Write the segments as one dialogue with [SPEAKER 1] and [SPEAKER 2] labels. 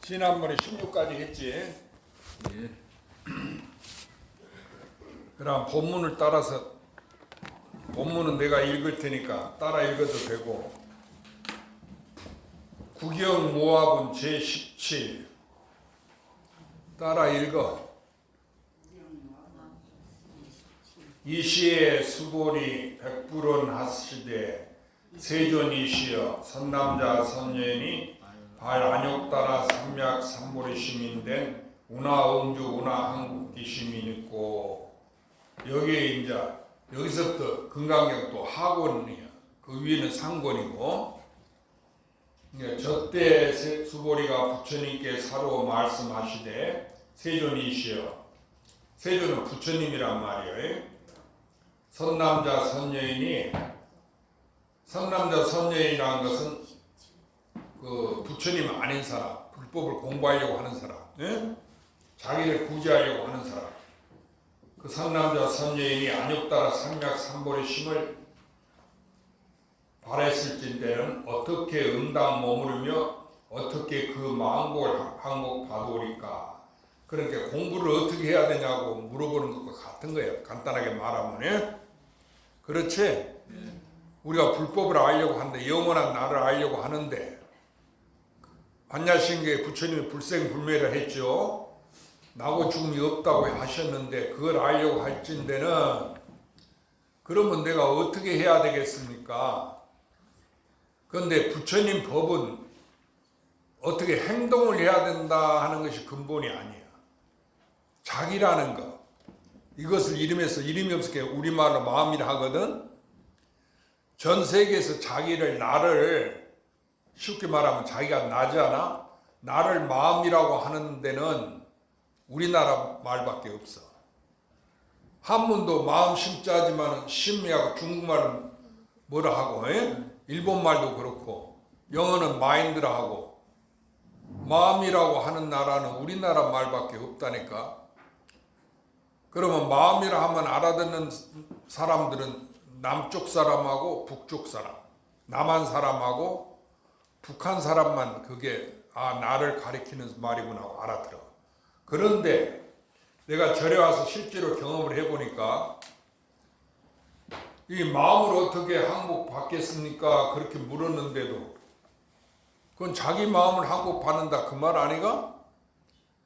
[SPEAKER 1] 지난번에 16까지 했지. 예. 그럼 본문을 따라서 본문은 내가 읽을 테니까 따라 읽어도 되고. 구경 모압은 제17 따라 읽어. 이시에 수골이 백불은 하시되 세존이시여 선남자 선녀인이 발 안욕 따라 삼약 삼보리 시민된 운하 음주 운하 한국 기심이 있고. 여기에 이제 여기서부터 금강경 또 하권이야. 그 위에는 상권이고. 저때 수보리가 부처님께 사로 말씀하시되 세존이시여. 세존은 부처님이란 말이에요. 선남자 선녀인이, 선남자 선녀인이라는 것은 그 부처님 아닌 사람, 불법을 공부하려고 하는 사람, 예? 자기를 구제하려고 하는 사람. 그 선남자 선녀인이 안욕 따라 삼약 삼보리 심을 바랬을진대는 어떻게 응당 머무르며 어떻게 그 만국을 항복 받으리까. 그러니까 공부를 어떻게 해야 되냐고 물어보는 것과 같은 거예요. 간단하게 말하면. 예? 그렇지? 우리가 불법을 알려고 하는데, 영원한 나를 알려고 하는데, 반야신경에 부처님이 불생불멸을 했죠. 나고 죽음이 없다고 하셨는데 그걸 알려고 할진대는 그러면 내가 어떻게 해야 되겠습니까? 그런데 부처님 법은 어떻게 행동을 해야 된다 하는 것이 근본이 아니야. 자기라는 것, 이것을 이름에서 이름이 없게 우리말로 마음이라 하거든. 전 세계에서 자기를, 나를, 쉽게 말하면 자기가 나잖아. 나를 마음이라고 하는 데는 우리나라 말밖에 없어. 한문도 마음 심자지만 심이하고 중국말은 뭐라 하고, 일본말도 그렇고 영어는 마인드라 하고, 마음이라고 하는 나라는 우리나라 말밖에 없다니까. 그러면 마음이라 하면 알아듣는 사람들은 남쪽 사람하고 북쪽 사람, 남한 사람하고 북한 사람만 그게 나를 가리키는 말이구나 하고 알아들어. 그런데 내가 절에 와서 실제로 경험을 해보니까 이 마음을 어떻게 항복받겠습니까? 그렇게 물었는데도 그건 자기 마음을 항복받는다 그 말 아니가?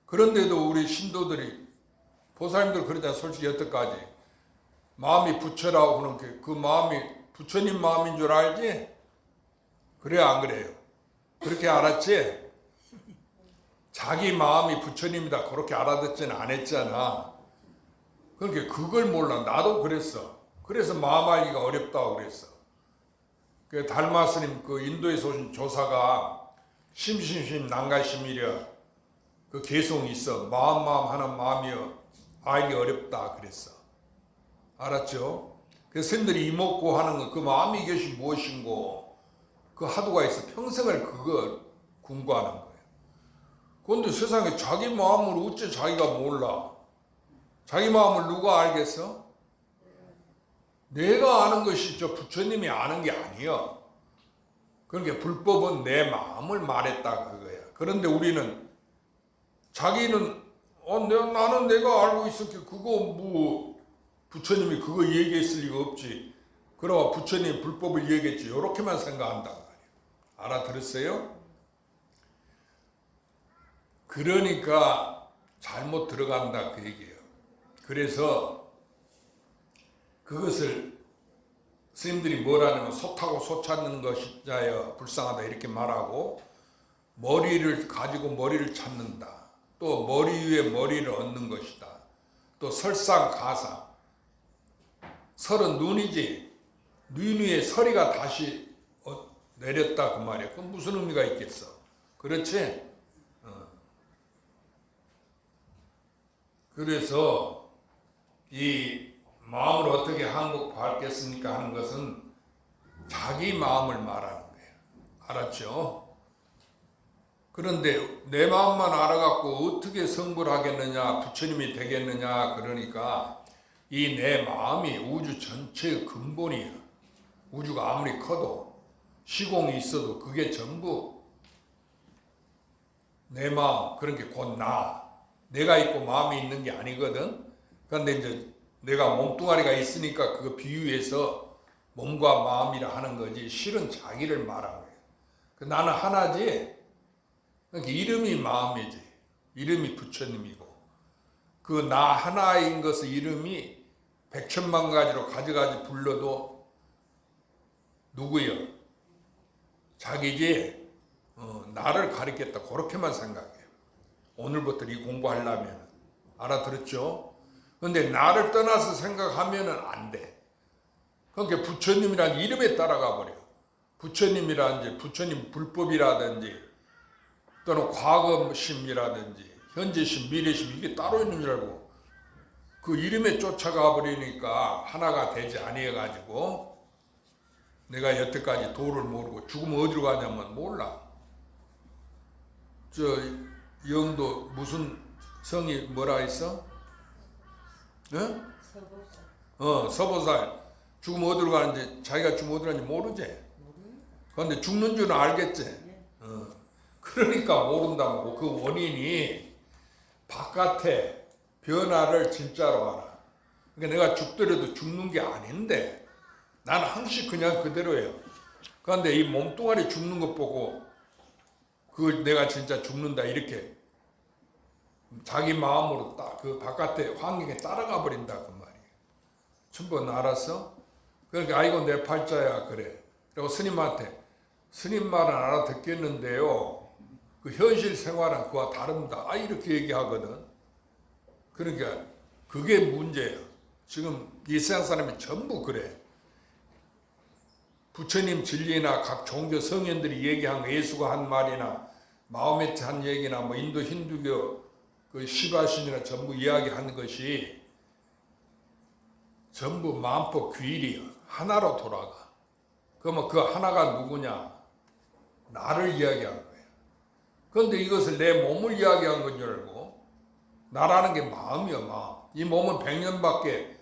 [SPEAKER 1] 그런데도 우리 신도들이, 보살님들 그러잖아. 솔직히 여태까지 마음이 부처라고 그런 게 그 마음이 부처님 마음인 줄 알지? 그래요 안 그래요? 그렇게 알았지? 자기 마음이 부처님이다 그렇게 알아듣지는 않았잖아. 그러니까 그걸 몰라. 나도 그랬어. 그래서 마음 알기가 어렵다고 그랬어. 그 달마스님 그 인도에서 오신 조사가 심심심 난가심이려 그 개송이 있어. 마음 하는 마음이여 알기 어렵다 그랬어. 알았죠? 그래서 스님들이 이목고 하는 거 그 마음이 이것이 무엇인고 그 하도가 있어. 평생을 그걸 궁구하는 거예요. 그런데 세상에 자기 마음을 어째 자기가 몰라? 자기 마음을 누가 알겠어? 내가 아는 것이 저 부처님이 아는 게 아니야. 그러니까 불법은 내 마음을 말했다 그거야. 그런데 우리는 자기는 나는 내가 알고 있었기 그거 뭐 부처님이 그거 얘기했을 리가 없지. 그러나 부처님이 불법을 얘기했지. 이렇게만 생각한단 말이야. 알아들었어요? 그러니까 잘못 들어간다 그 얘기예요. 그래서 그것을 스님들이 뭐라냐면 소타고 소 찾는 것이자여 불쌍하다 이렇게 말하고, 머리를 가지고 머리를 찾는다. 또 머리 위에 머리를 얻는 것이다. 또 설상가상. 설은 눈이지. 눈 위에 서리가 다시 내렸다 그 말이야. 그건 무슨 의미가 있겠어? 그렇지? 그래서 이 마음을 어떻게 항복받겠습니까 하는 것은 자기 마음을 말하는 거예요. 알았죠? 그런데 내 마음만 알아갖고 어떻게 성불 하겠느냐, 부처님이 되겠느냐, 그러니까 이 내 마음이 우주 전체의 근본이에요. 우주가 아무리 커도 시공이 있어도 그게 전부 내 마음, 그런 게 곧 나. 내가 있고 마음이 있는 게 아니거든. 그런데 이제 내가 몸뚱아리가 있으니까 그거 비유해서 몸과 마음이라 하는 거지, 실은 자기를 말한 거예요. 나는 하나지. 그러니까 이름이 마음이지. 이름이 부처님이고. 그 나 하나인 것의 이름이 백천만 가지로 가지가지 불러도 누구요? 자기지. 나를 가리켰다. 그렇게만 생각해요. 오늘부터 이 공부하려면. 알아들었죠? 근데 나를 떠나서 생각하면 안 돼. 그러니까 부처님이라는 이름에 따라가 버려. 부처님이라든지 부처님 불법이라든지 또는 과거심이라든지 현재심, 미래심 이게 따로 있는 줄 알고 그 이름에 쫓아가 버리니까 하나가 되지 아니해가지고 내가 여태까지 도를 모르고 죽으면 어디로 가냐면 몰라. 저 영도 무슨 성이 뭐라 했어? 서보살. 서보살. 죽으면 어디로 가는지 자기가 죽으면 어디로 가는지 모르지. 그런데 죽는 줄은 알겠지. 그러니까 모른다고. 그 원인이 바깥에 변화를 진짜로 알아. 그러니까 내가 죽더라도 죽는 게 아닌데 나는 항상 그냥 그대로예요. 그런데 이 몸뚱아리 죽는 것 보고 그 내가 진짜 죽는다 이렇게 자기 마음으로 딱 그 바깥에 환경에 따라가 버린다 그 말이에요. 전부 알았어? 그러니까 아이고 내 팔자야 그래. 그리고 스님한테 스님 말은 알아듣겠는데요. 그 현실 생활은 그와 다릅니다. 이렇게 얘기하거든. 그러니까 그게 문제예요. 지금 이 세상 사람이 전부 그래. 부처님 진리나 각 종교 성현들이 얘기한 거, 예수가 한 말이나 마호메트 한 얘기나 뭐 인도 힌두교 그 시바신이나 전부 이야기하는 것이 전부 만법 규율이야. 하나로 돌아가. 그러면 그 하나가 누구냐? 나를 이야기하는 거예요. 그런데 이것을 내 몸을 이야기한 건 줄 알고 나라는 게 마음이야. 마음. 이 몸은 100년밖에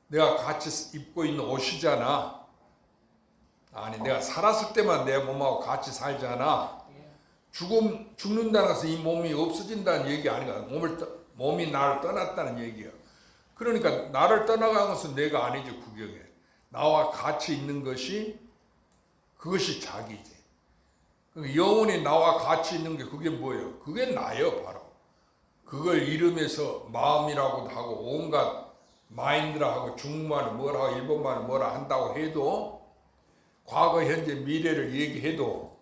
[SPEAKER 1] 내가 같이 입고 있는 옷이잖아. 아니 내가 살았을 때만 내 몸하고 같이 살잖아. 죽는다는 것은 이 몸이 없어진다는 얘기 아니야. 몸이 나를 떠났다는 얘기야. 그러니까 나를 떠나간 것은 내가 아니지. 구경에 나와 같이 있는 것이 그것이 자기지. 영혼이 나와 같이 있는 게 그게 뭐예요? 그게 나예요. 바로 그걸 이름에서 마음이라고도 하고 온갖 마인드라 하고 중국말을 뭐라 하고 일본말을 뭐라 한다고 해도 과거 현재 미래를 얘기해도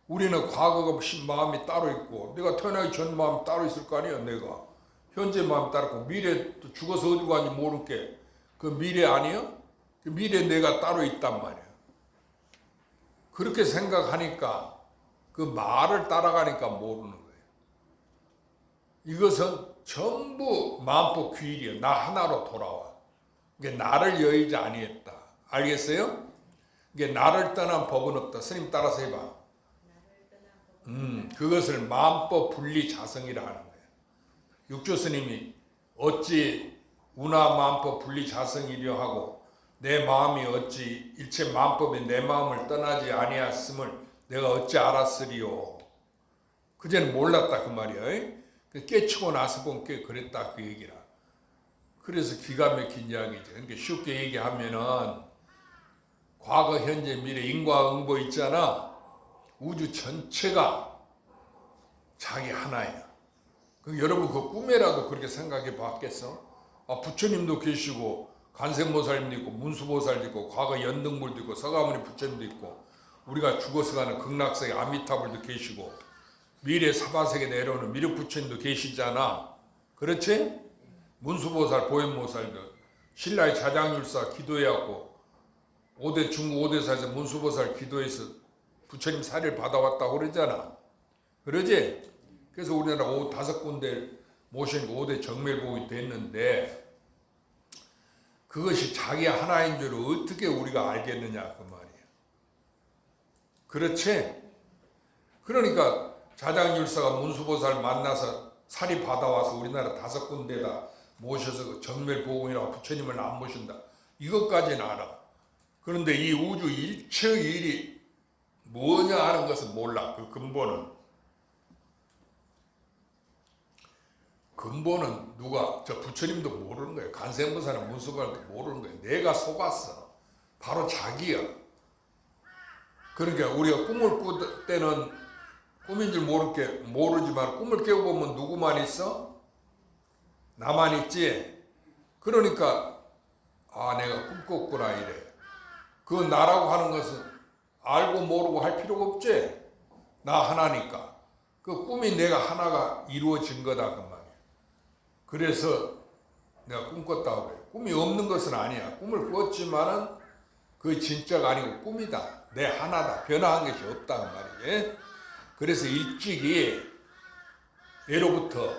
[SPEAKER 1] 우리는 과거가 마음이 따로 있고 내가 태어나기 전 마음이 따로 있을 거 아니에요. 내가 현재 마음이 따로 있고 미래 또 죽어서 어디 가는지 모르는 게 그 미래 아니에요? 그 미래 내가 따로 있단 말이에요. 그렇게 생각하니까 그 말을 따라가니까 모르는 거예요. 이것은 전부 마음법 규율이에요. 나 하나로 돌아와. 이게 나를 여의지 아니했다. 알겠어요? 이게 나를 떠난 법은 없다. 스님 따라서 해봐. 그것을 마음법 분리 자성이라 하는 거예요. 육조 스님이 어찌 운하 마음법 분리 자성이려 하고 내 마음이 어찌 일체 마음법이 내 마음을 떠나지 아니했음을 내가 어찌 알았으리요. 그전에 몰랐다 그 말이야. 깨치고 나서 본 게 그랬다 그 얘기라. 그래서 기가 막힌 이야기죠. 그러니까 쉽게 얘기하면은 과거 현재 미래 인과응보 있잖아. 우주 전체가 자기 하나야. 여러분 그 꿈에라도 그렇게 생각해 봤겠어? 부처님도 계시고 관세음보살님도 있고 문수보살도 있고 과거 연등불도 있고 서가모니 부처님도 있고 우리가 죽어서 가는 극락세계 아미타불도 계시고 미래 사바세계 내려오는 미륵부처님도 계시잖아. 그렇지? 문수보살 보현보살도 신라의 자장율사 기도해갖고 중국 5대사에서 문수보살 기도해서 부처님 사례를 받아왔다고 그러잖아. 그러지? 그래서 우리나라 5군데 모시니까 5대 정멸복이 됐는데 그것이 자기 하나인 줄 어떻게 우리가 알겠느냐 그 말이야. 그렇지? 그러니까 자장율사가 문수보살 만나서 사리 받아와서 우리나라 5군데다 모셔서 정멸복음이라고 부처님을 안 모신다. 이것까지는 알아. 그런데 이 우주 일체의 일이 뭐냐 하는 것은 몰라. 그 근본은. 근본은 누가 저 부처님도 모르는 거예요. 간세음보살은 문수발도 모르는 거예요. 내가 속았어. 바로 자기야. 그러니까 우리가 꿈을 꿀 때는 꿈인 줄 모르지만 꿈을 깨워보면 누구만 있어? 나만 있지. 그러니까 내가 꿈 꿨구나 이래. 그 나라고 하는 것은 알고 모르고 할 필요가 없지. 나 하나니까. 그 꿈이 내가 하나가 이루어진 거다 그 말이야. 그래서 내가 꿈 꿨다고 그래. 꿈이 없는 것은 아니야. 꿈을 꿨지만은 그게 진짜가 아니고 꿈이다. 내 하나다. 변화한 것이 없다 그 말이야. 그래서 일찍이 예로부터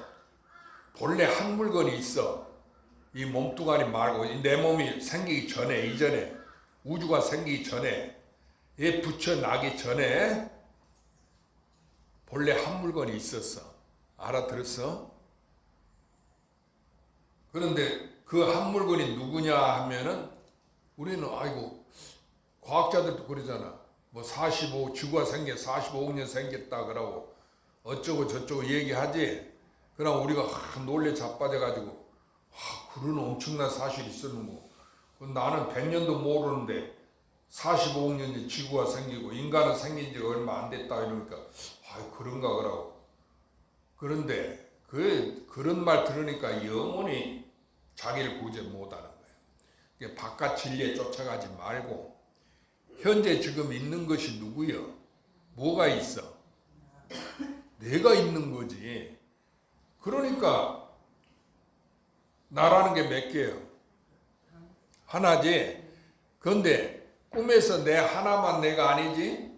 [SPEAKER 1] 본래 한 물건이 있어. 이 몸뚱아리 말고 내 몸이 생기기 전에, 이전에, 우주가 생기기 전에, 얘 붙여나기 전에 본래 한 물건이 있었어. 알아들었어? 그런데 그 한 물건이 누구냐 하면은 우리는 과학자들도 그러잖아. 뭐 지구가 45억 년 생겼다 그러고 어쩌고 저쩌고 얘기하지. 그럼 우리가 놀래 자빠져가지고 그런 엄청난 사실이 있었는고. 나는 100년도 모르는데 45억 년 전에 지구가 생기고 인간은 생긴 지가 얼마 안 됐다 이러니까 그런가 그러고. 그런데 그런 말 들으니까 영원히 자기를 구제 못하는 거예요. 바깥 진리에 쫓아가지 말고 현재 지금 있는 것이 누구요? 뭐가 있어? 내가 있는 거지. 그러니까 나라는 게 몇 개요? 하나지. 그런데 꿈에서 내 하나만 내가 아니지?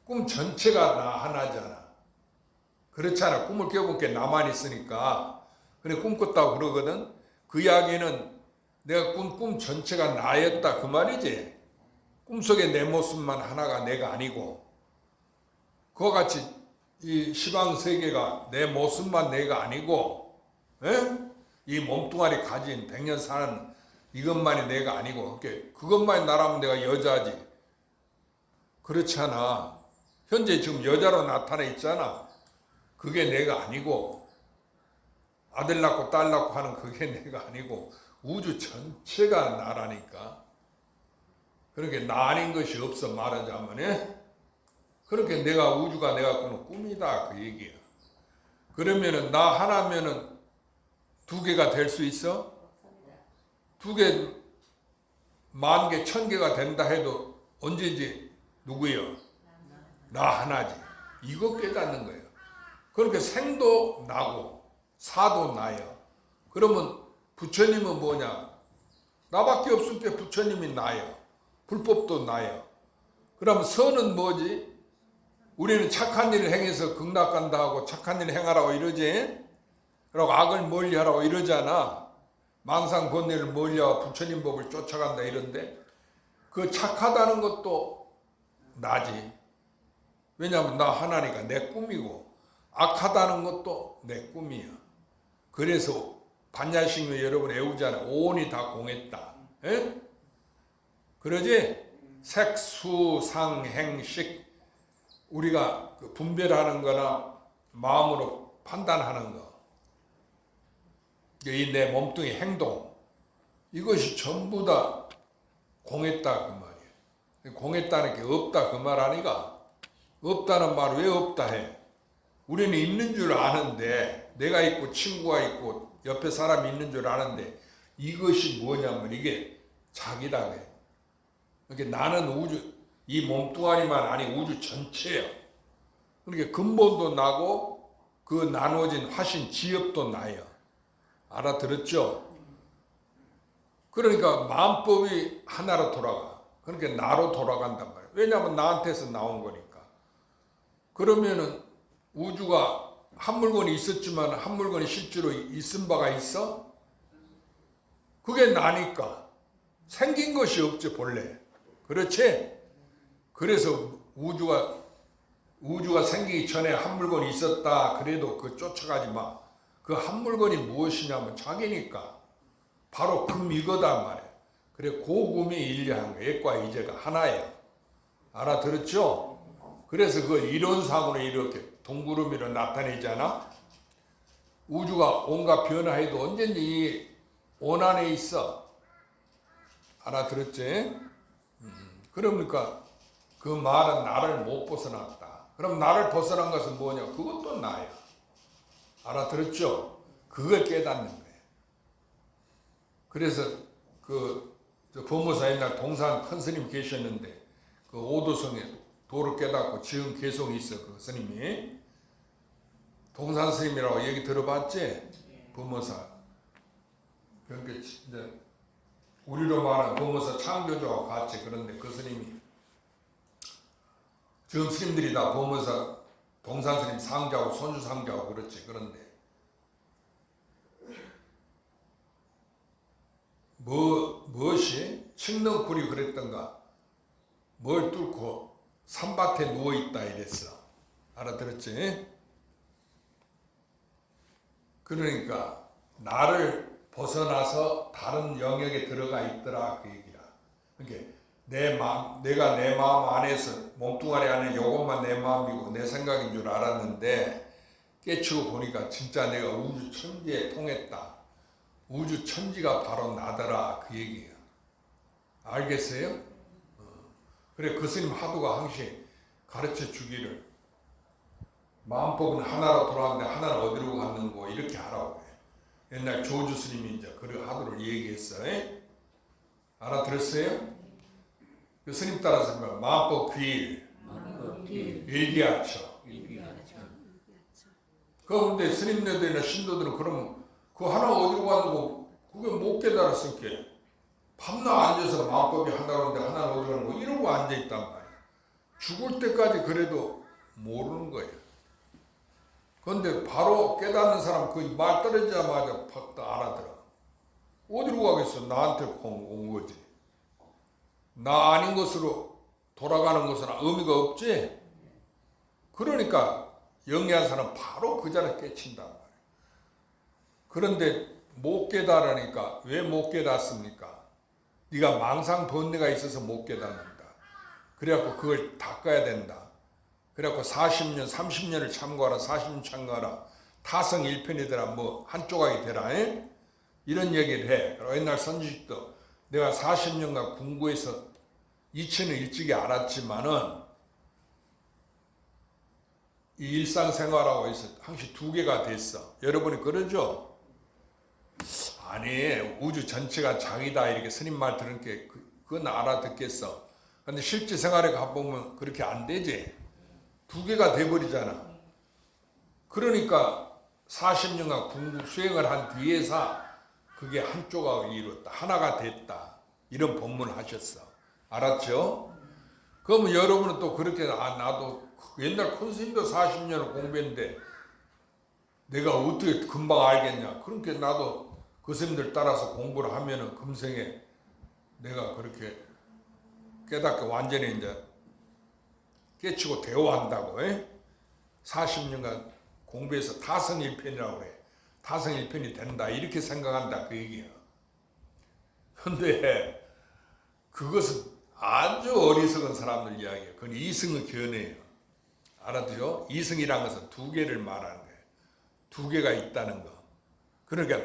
[SPEAKER 1] 꿈 전체가 나 하나잖아. 그렇잖아. 꿈을 깨워본 게 나만 있으니까. 그래 꿈 꿨다고 그러거든. 그 이야기는 내가 꿈 전체가 나였다 그 말이지. 꿈속에 내 모습만 하나가 내가 아니고 그와 같이 이 시방세계가 내 모습만 내가 아니고 이 몸뚱아리 가진 100년 사는 이것만이 내가 아니고 그것만이 나라면 내가 여자지. 그렇잖아. 현재 지금 여자로 나타나 있잖아. 그게 내가 아니고 아들 낳고 딸 낳고 하는 그게 내가 아니고 우주 전체가 나라니까. 그렇게 나 아닌 것이 없어 말하자면 그렇게 우주가 내가 꾸는 꿈이다 그 얘기야. 그러면은 나 하나면은 두 개가 될 수 있어? 두 개, 10,000개, 1,000개가 된다 해도 언제인지 누구요? 나 하나지. 이거 깨닫는 거예요. 그렇게 생도 나고 사도 나요. 그러면 부처님은 뭐냐? 나밖에 없을 때 부처님이 나요. 불법도 나요. 그럼 선은 뭐지? 우리는 착한 일을 행해서 극락간다 하고 착한 일을 행하라고 이러지? 그리고 악을 멀리하라고 이러잖아. 망상번뇌를 멀리하고 부처님 법을 쫓아간다 이런데 그 착하다는 것도 나지. 왜냐하면 나 하나니까 내 꿈이고 악하다는 것도 내 꿈이야. 그래서 반야심을 여러분 외우잖아. 오온이 다 공했다. 에? 그러지? 색수상행식 우리가 분별하는 거나 마음으로 판단하는 거 이 내 몸뚱이 행동 이것이 전부 다 공했다 그 말이에요. 공했다는 게 없다 그 말 아니가? 없다는 말 왜 없다 해? 우리는 있는 줄 아는데 내가 있고 친구가 있고 옆에 사람이 있는 줄 아는데 이것이 뭐냐면 이게 자기다 해. 그러니까 나는 우주 이 몸뚱아리만 아니 우주 전체야. 그러니까 근본도 나고 그 나눠진 화신 지엽도 나요. 알아들었죠? 그러니까 마음법이 하나로 돌아가. 그러니까 나로 돌아간단 말이야. 왜냐하면 나한테서 나온 거니까. 그러면은 우주가 한 물건이 있었지만 한 물건이 실제로 있은 바가 있어? 그게 나니까. 생긴 것이 없지 본래. 그렇지? 그래서 우주가 생기기 전에 한 물건이 있었다. 그래도 쫓아가지 마. 그 한 물건이 무엇이냐면 자기니까. 바로 이거다 말이야. 그래 고금이 일리한 거야. 액과 이제가 하나야. 알아들었죠? 그래서 그 이론상으로 이렇게 동구름이로 나타내잖아. 우주가 온갖 변화해도 언제든지 이 원안에 있어. 알아들었지? 그러니까 그 말은 나를 못 벗어났다. 그럼 나를 벗어난 것은 뭐냐? 그것도 나야. 알아들었죠? 그걸 깨닫는 거예요. 그래서 법무사 옛날 동산 큰 스님 계셨는데 그 오도성에 도를 깨닫고 지은 개송이 있어. 그 스님이 동산 스님이라고 얘기 들어봤지? 법무사. 그러니까 이제 우리로 말하는 법무사 창조주하고 같이. 그런데 그 스님이 지금 스님들이 다 법무사 동산 스님 상자하고 손주 상자하고 그렇지. 그런데 무엇이 칡넝쿨이 그랬던가 뭘 뚫고 산밭에 누워있다 이랬어. 알아들었지? 그러니까 나를 벗어나서 다른 영역에 들어가 있더라 그 얘기야. 그러니까 내가 내 마음 안에서 몸뚱아리 안에 요것만 내 마음이고 내 생각인 줄 알았는데 깨치고 보니까 진짜 내가 우주 천지에 통했다. 우주 천지가 바로 나더라 그 얘기야. 알겠어요? 그래 그 스님 하도가 항상 가르쳐 주기를 마음법은 하나로 돌아가는데 하나는 어디로 갔는 거 이렇게 하라고 해. 옛날 조주 스님이 이제 그 하도를 얘기했어. 알아들었어요? 그 스님 따라서 마음법 귀일 일기하처. 그런데 스님네들이나 신도들은 그러면 그 하나 어디로 갔는고 그게 못 깨달았을게. 밤낮 앉아서 마음법이 하나로인데 하나는 어디로 가는 거 이러고 앉아있단 말이야. 죽을 때까지 그래도 모르는 거예요. 그런데 바로 깨닫는 사람 그 말 떨어지자마자 팍 알아들어. 어디로 가겠어? 나한테 온 거지. 나 아닌 것으로 돌아가는 것은 의미가 없지. 그러니까 영리한 사람은 바로 그 자리에 깨친단 말이야. 그런데 못 깨달으니까 왜 못 깨닫습니까? 네가 망상 번뇌가 있어서 못 깨닫는다. 그래갖고 그걸 닦아야 된다. 그래갖고 40년 30년을 참고하라. 40년 참고하라. 타성일편이더라. 뭐 한 조각이 되라. 이런 얘기를 해. 옛날 선지식도 내가 40년간 공부해서 이치는 일찍이 알았지만은 이 일상생활하고 해서 항상 두 개가 됐어. 여러분이 그러죠? 아니 우주 전체가 자기다 이렇게 스님 말 들으니까 그건 알아듣겠어. 근데 실제 생활에 가보면 그렇게 안 되지. 두 개가 돼버리잖아. 그러니까 40년간 공부 수행을 한 뒤에서 그게 한 조각을 이뤘다. 하나가 됐다. 이런 법문을 하셨어. 알았죠? 그러면 여러분은 또 그렇게 나도 옛날 큰 스님도 40년을 공부했는데 내가 어떻게 금방 알겠냐. 그러니까 나도 그 스님들 따라서 공부를 하면은 금생에 내가 그렇게 깨닫게 완전히 이제 깨치고 대화한다고. 40년간 공부해서 타성일편이라고 그래. 타성일편이 된다. 이렇게 생각한다. 그 얘기야. 근데 그것은 아주 어리석은 사람들 이야기예요. 그건 이승의 견해예요. 알아들죠? 이승이란 것은 두 개를 말하는 거예요. 두 개가 있다는 거. 그러니까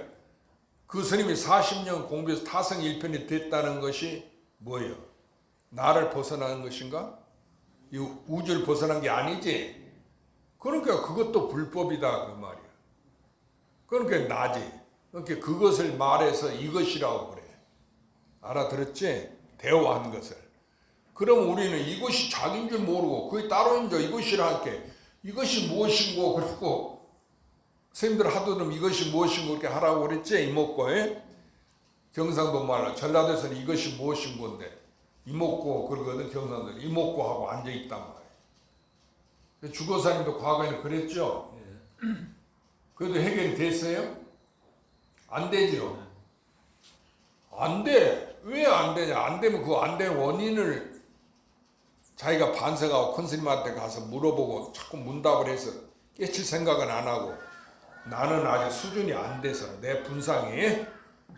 [SPEAKER 1] 그 스님이 40년 공부해서 타성일편이 됐다는 것이 뭐예요? 나를 벗어나는 것인가? 이 우주를 벗어난 게 아니지. 그러니까 그것도 불법이다 그 말이야. 그러니까 나지. 그러니까 그것을 말해서 이것이라고 그래. 알아들었지? 대화한 것을. 그럼 우리는 이것이 자기인 줄 모르고 그게 따로인 줄 이것이라 할게. 이것이 무엇인고 그리고 선생님들 하도는 이것이 무엇인고 그렇게 하라고 그랬지 이목고. 경상도 말로 전라도에서는 이것이 무엇인 건데 이목고 그러거든. 경상도 이목고하고 앉아있단 말이에요. 주거사님도 과거에는 그랬죠. 그래도 해결이 됐어요? 안 되죠. 안 돼. 왜 안 되냐? 안 되면 그 안 되는 원인을 자기가 반성하고 큰 스님한테 가서 물어보고 자꾸 문답을 해서 깨칠 생각은 안 하고 나는 아직 수준이 안 돼서 내 분상이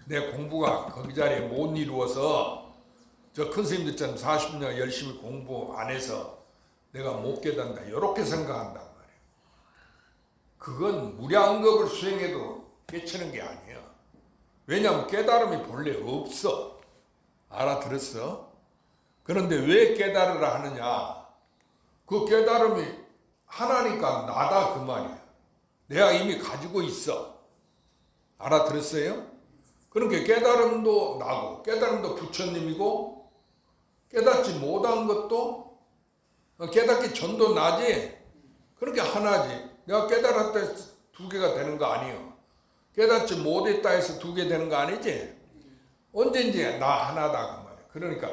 [SPEAKER 1] 내 공부가 거기 자리에 못 이루어서 저 큰 스님들처럼 40년 열심히 공부 안 해서 내가 못 깨닫는다. 이렇게 생각한단 말이에요. 그건 무량겁을 수행해도 깨치는 게 아니야. 왜냐하면 깨달음이 본래 없어. 알아들었어? 그런데 왜 깨달으라 하느냐? 그 깨달음이 하나니까 나다 그 말이야. 내가 이미 가지고 있어. 알아들었어요? 그러니까 깨달음도 나고 깨달음도 부처님이고 깨닫지 못한 것도 깨닫기 전도 나지. 그렇게 하나지. 내가 깨달았다 해서 두 개가 되는 거 아니에요. 깨닫지 못했다 해서 두 개 되는 거 아니지. 언젠지 나 하나다 그 말이야. 그러니까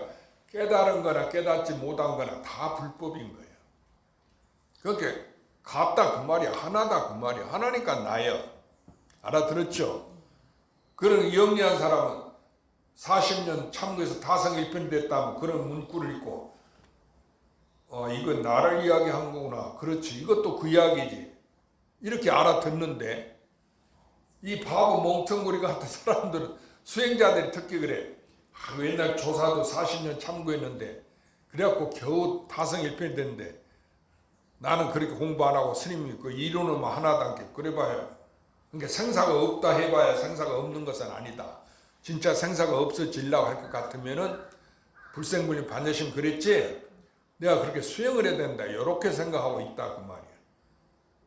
[SPEAKER 1] 깨달은 거나 깨닫지 못한 거나 다 불법인 거예요. 그렇게 같다 그 말이야. 하나다 그 말이야. 하나니까 나야. 알아들었죠? 그런 영리한 사람은 40년 참고해서 타성일편 됐다면 그런 문구를 읽고 이건 나를 이야기한 거구나. 그렇지. 이것도 그 이야기지. 이렇게 알아듣는데 이 바보 멍텅구리 같은 사람들은 수행자들이 특히 그래. 옛날 조사도 40년 참고했는데 그래갖고 겨우 타성일편이 됐는데 나는 그렇게 공부 안 하고 스님이 그 이론은 하나도 않게 그래봐요. 그러니까 생사가 없다 해봐야 생사가 없는 것은 아니다. 진짜 생사가 없어지려고 할 것 같으면은 불생불림 반드시 그랬지. 내가 그렇게 수행을 해야 된다. 이렇게 생각하고 있다 그 말이야.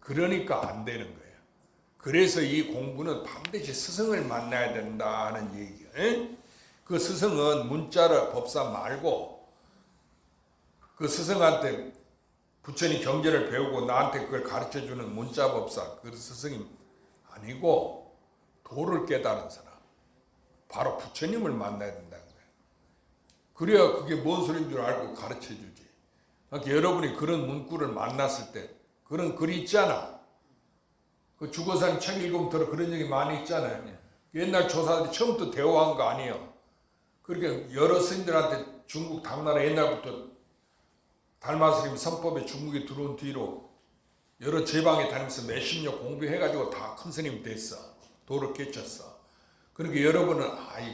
[SPEAKER 1] 그러니까 안 되는 거야. 그래서 이 공부는 반드시 스승을 만나야 된다는 얘기야. 에? 그 스승은 문자를 법사 말고 그 스승한테 부처님 경전을 배우고 나한테 그걸 가르쳐주는 문자 법사 그 스승이 아니고 도를 깨달은 사람 바로 부처님을 만나야 된다는 거예요. 그래야 그게 뭔 소리인 줄 알고 가르쳐주지. 그러니까 여러분이 그런 문구를 만났을 때 그런 글이 있잖아. 그 죽어산 책 읽으면 들어 그런 얘기 많이 있잖아요. 옛날 조사들이 처음부터 대화한 거 아니에요. 그렇게 여러 스님들한테 중국 당나라 옛날부터 달마스님 선법에 중국에 들어온 뒤로 여러 제방에 다니면서 몇십 년 공부해가지고 다 큰 스님 됐어. 도를 깨쳤어. 그러니까 여러분은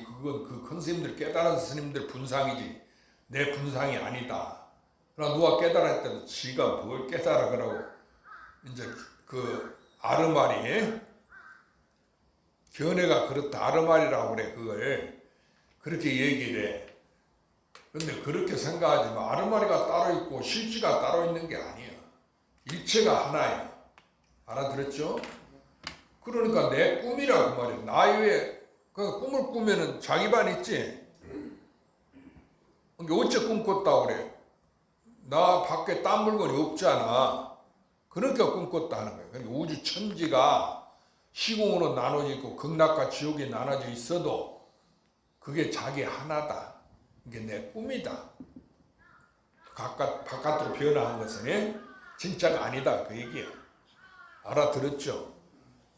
[SPEAKER 1] 그건 그 큰 스님들 깨달은 스님들 분상이지 내 분상이 아니다. 그러나 누가 깨달았다고 지가 뭘 깨달아 그러고 이제 그 아르마리 견해가 그렇다. 아르마리라고 그래. 그걸 그렇게 얘기를 해. 근데 그렇게 생각하지 마. 아르마리가 따로 있고 실지가 따로 있는 게 아니야. 일체가 하나야. 알아들었죠? 그러니까 내 꿈이라고 말이야. 나 외에 그 꿈을 꾸면은 자기 반 있지. 그러니까 어째 꿈꿨다고 그래. 나 밖에 딴 물건이 없잖아. 그러니까 꿈꿨다 하는 거야. 그러니까 우주 천지가 시공으로 나눠져 있고 극락과 지옥에 나눠져 있어도 그게 자기 하나다. 이게 내 꿈이다. 바깥으로 변화한 것은 진짜가 아니다. 그 얘기야. 알아들었죠?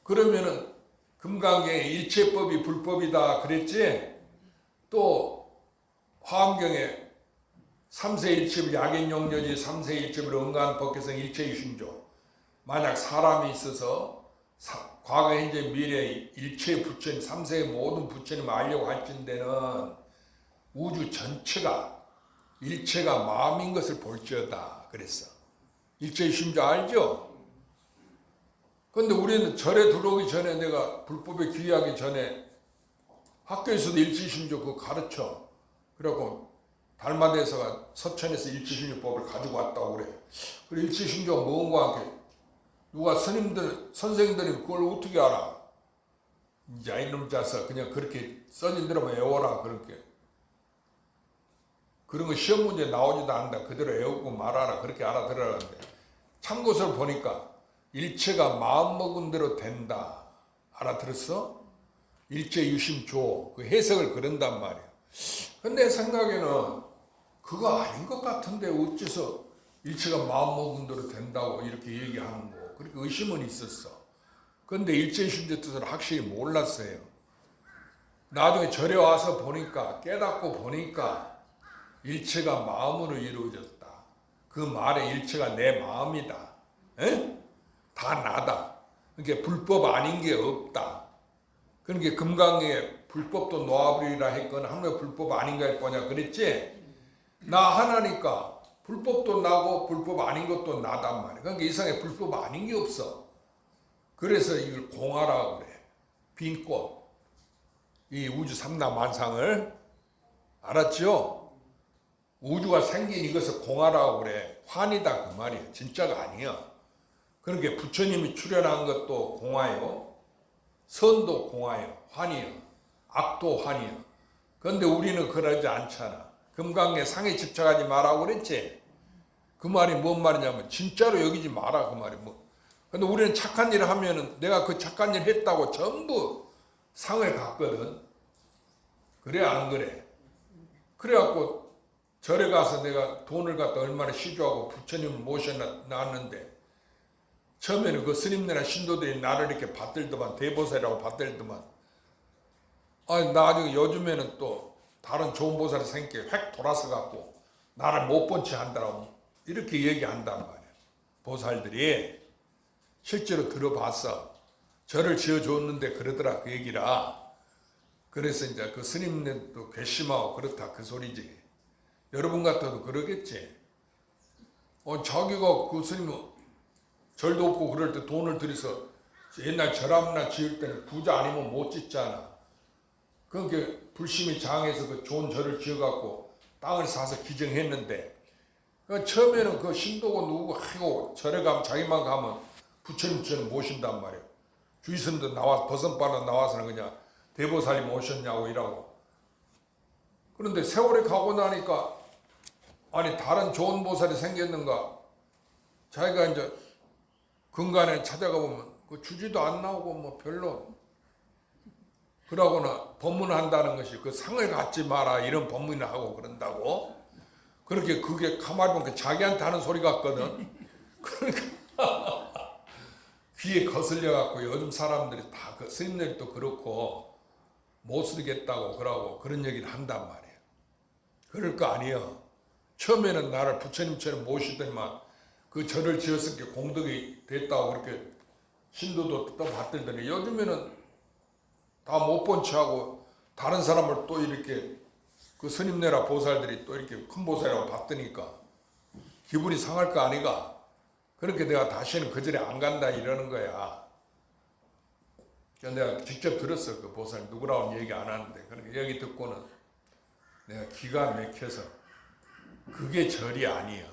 [SPEAKER 1] 그러면은 금강경에 일체법이 불법이다 그랬지? 또 화엄경에 삼세일첩을 약인용료지 삼세일첩을 응가한 법계성 일체유심조. 만약 사람이 있어서 과거 현재 미래 일체 부처님 삼세의 모든 부처님을 알려고 할진대는 우주 전체가 일체가 마음인 것을 볼지어다 그랬어. 일체유심조 알죠? 근데 우리는 절에 들어오기 전에 내가 불법에 귀의하기 전에 학교에서도 일체유심조 그거 가르쳐. 그래갖고 달마대에서가 서천에서 일체심조법을 가지고 왔다고 그래. 그리고 일체심조가 뭔가 함께 누가 스님들 선생들이 그걸 어떻게 알아? 야 이놈 자서 그냥 그렇게 써진 대로만 외워라 그렇게. 그런 거 시험 문제 나오지도 않는다. 그대로 외우고 말아라. 그렇게 알아들으라는데 참고서를 보니까 일체가 마음먹은 대로 된다. 알아들었어? 일체유심조 그 해석을 그런단 말이야. 근데 내 생각에는 그거 아닌 것 같은데 어째서 일체가 마음먹은 대로 된다고 이렇게 얘기하는 거. 그렇게 의심은 있었어. 그런데 일체유심조 뜻을 확실히 몰랐어요. 나중에 절에 와서 보니까 깨닫고 보니까 일체가 마음으로 이루어졌다. 그 말에 일체가 내 마음이다. 에? 다 나다. 그러니까 불법 아닌 게 없다. 그러니까 금강에 불법도 놓아버리라 했거나 하나의 불법 아닌가 할 거냐 그랬지? 나 하나니까 불법도 나고 불법 아닌 것도 나단 말이야. 그러니까 이상에 불법 아닌 게 없어. 그래서 이걸 공화라고 그래. 빈 꽃. 이 우주 삼라만상을 알았죠? 우주가 생긴 이것을 공화라고 그래. 환이다 그 말이에요. 진짜가 아니야. 그러니까 부처님이 출현한 것도 공화요. 선도 공화요. 환이요. 악도 환이요. 그런데 우리는 그러지 않잖아. 금강에 상에 집착하지 말라고 그랬지. 그 말이 뭔 말이냐면 진짜로 여기지 마라 그 말이 뭐. 근데 우리는 착한 일을 하면은 내가 그 착한 일 했다고 전부 상을 갖거든. 그래 안 그래? 그래갖고 절에 가서 내가 돈을 갖다 얼마나 시주하고 부처님을 모셔놨는데 처음에는 그 스님네나 신도들이 나를 이렇게 받들더만 대보살이라고 받들더만 아니 나중에 요즘에는 또 다른 좋은 보살이 생겨 획 돌아서 갖고 나를 못 본 채 한다라고 이렇게 얘기한단 말이야. 보살들이 실제로 들어봤어. 절을 지어줬는데 그러더라 그 얘기라. 그래서 이제 그 스님들도 괘씸하고 그렇다 그 소리지. 여러분 같아도 그러겠지. 자기가 그 스님 절도 없고 그럴 때 돈을 들여서 옛날 절 하나 지을 때는 부자 아니면 못 짓잖아. 그러니까 불심이 장해서 그 좋은 절을 지어갖고 땅을 사서 기증했는데 처음에는 그 신도고 누구고 하고 절에 가면 자기만 가면 부처님처럼 모신단 말이에요. 주의스님도 나와 버선바로 나와서는 그냥 대보살이 모셨냐고 이라고. 그런데 세월이 가고 나니까 아니 다른 좋은 보살이 생겼는가 자기가 이제 근간에 찾아가 보면 그 주지도 안 나오고 뭐 별로 그러고나 법문한다는 것이 그 상을 갖지 마라 이런 법문을 하고 그런다고. 그렇게 그게 가만히 보면 자기한테 하는 소리 같거든. 그러니까 귀에 거슬려 갖고 요즘 사람들이 다 그 스님들이 또 그렇고 못 쓰겠다고 그러고 그런 얘기를 한단 말이에요. 그럴 거 아니에요. 처음에는 나를 부처님처럼 모시더니만 그 절을 지었을 때 공덕이 됐다고 그렇게 신도도 또 받들더니 요즘에는 다 못 본 채하고 다른 사람을 또 이렇게 그 스님네라 보살들이 또 이렇게 큰 보살이라고 받으니까 기분이 상할 거 아니가. 그렇게 내가 다시는 그 절에 안 간다 이러는 거야. 내가 직접 들었어. 그 보살 누구라고 얘기 안 하는데 그렇게 얘기 듣고는 내가 기가 막혀서 그게 절이 아니야.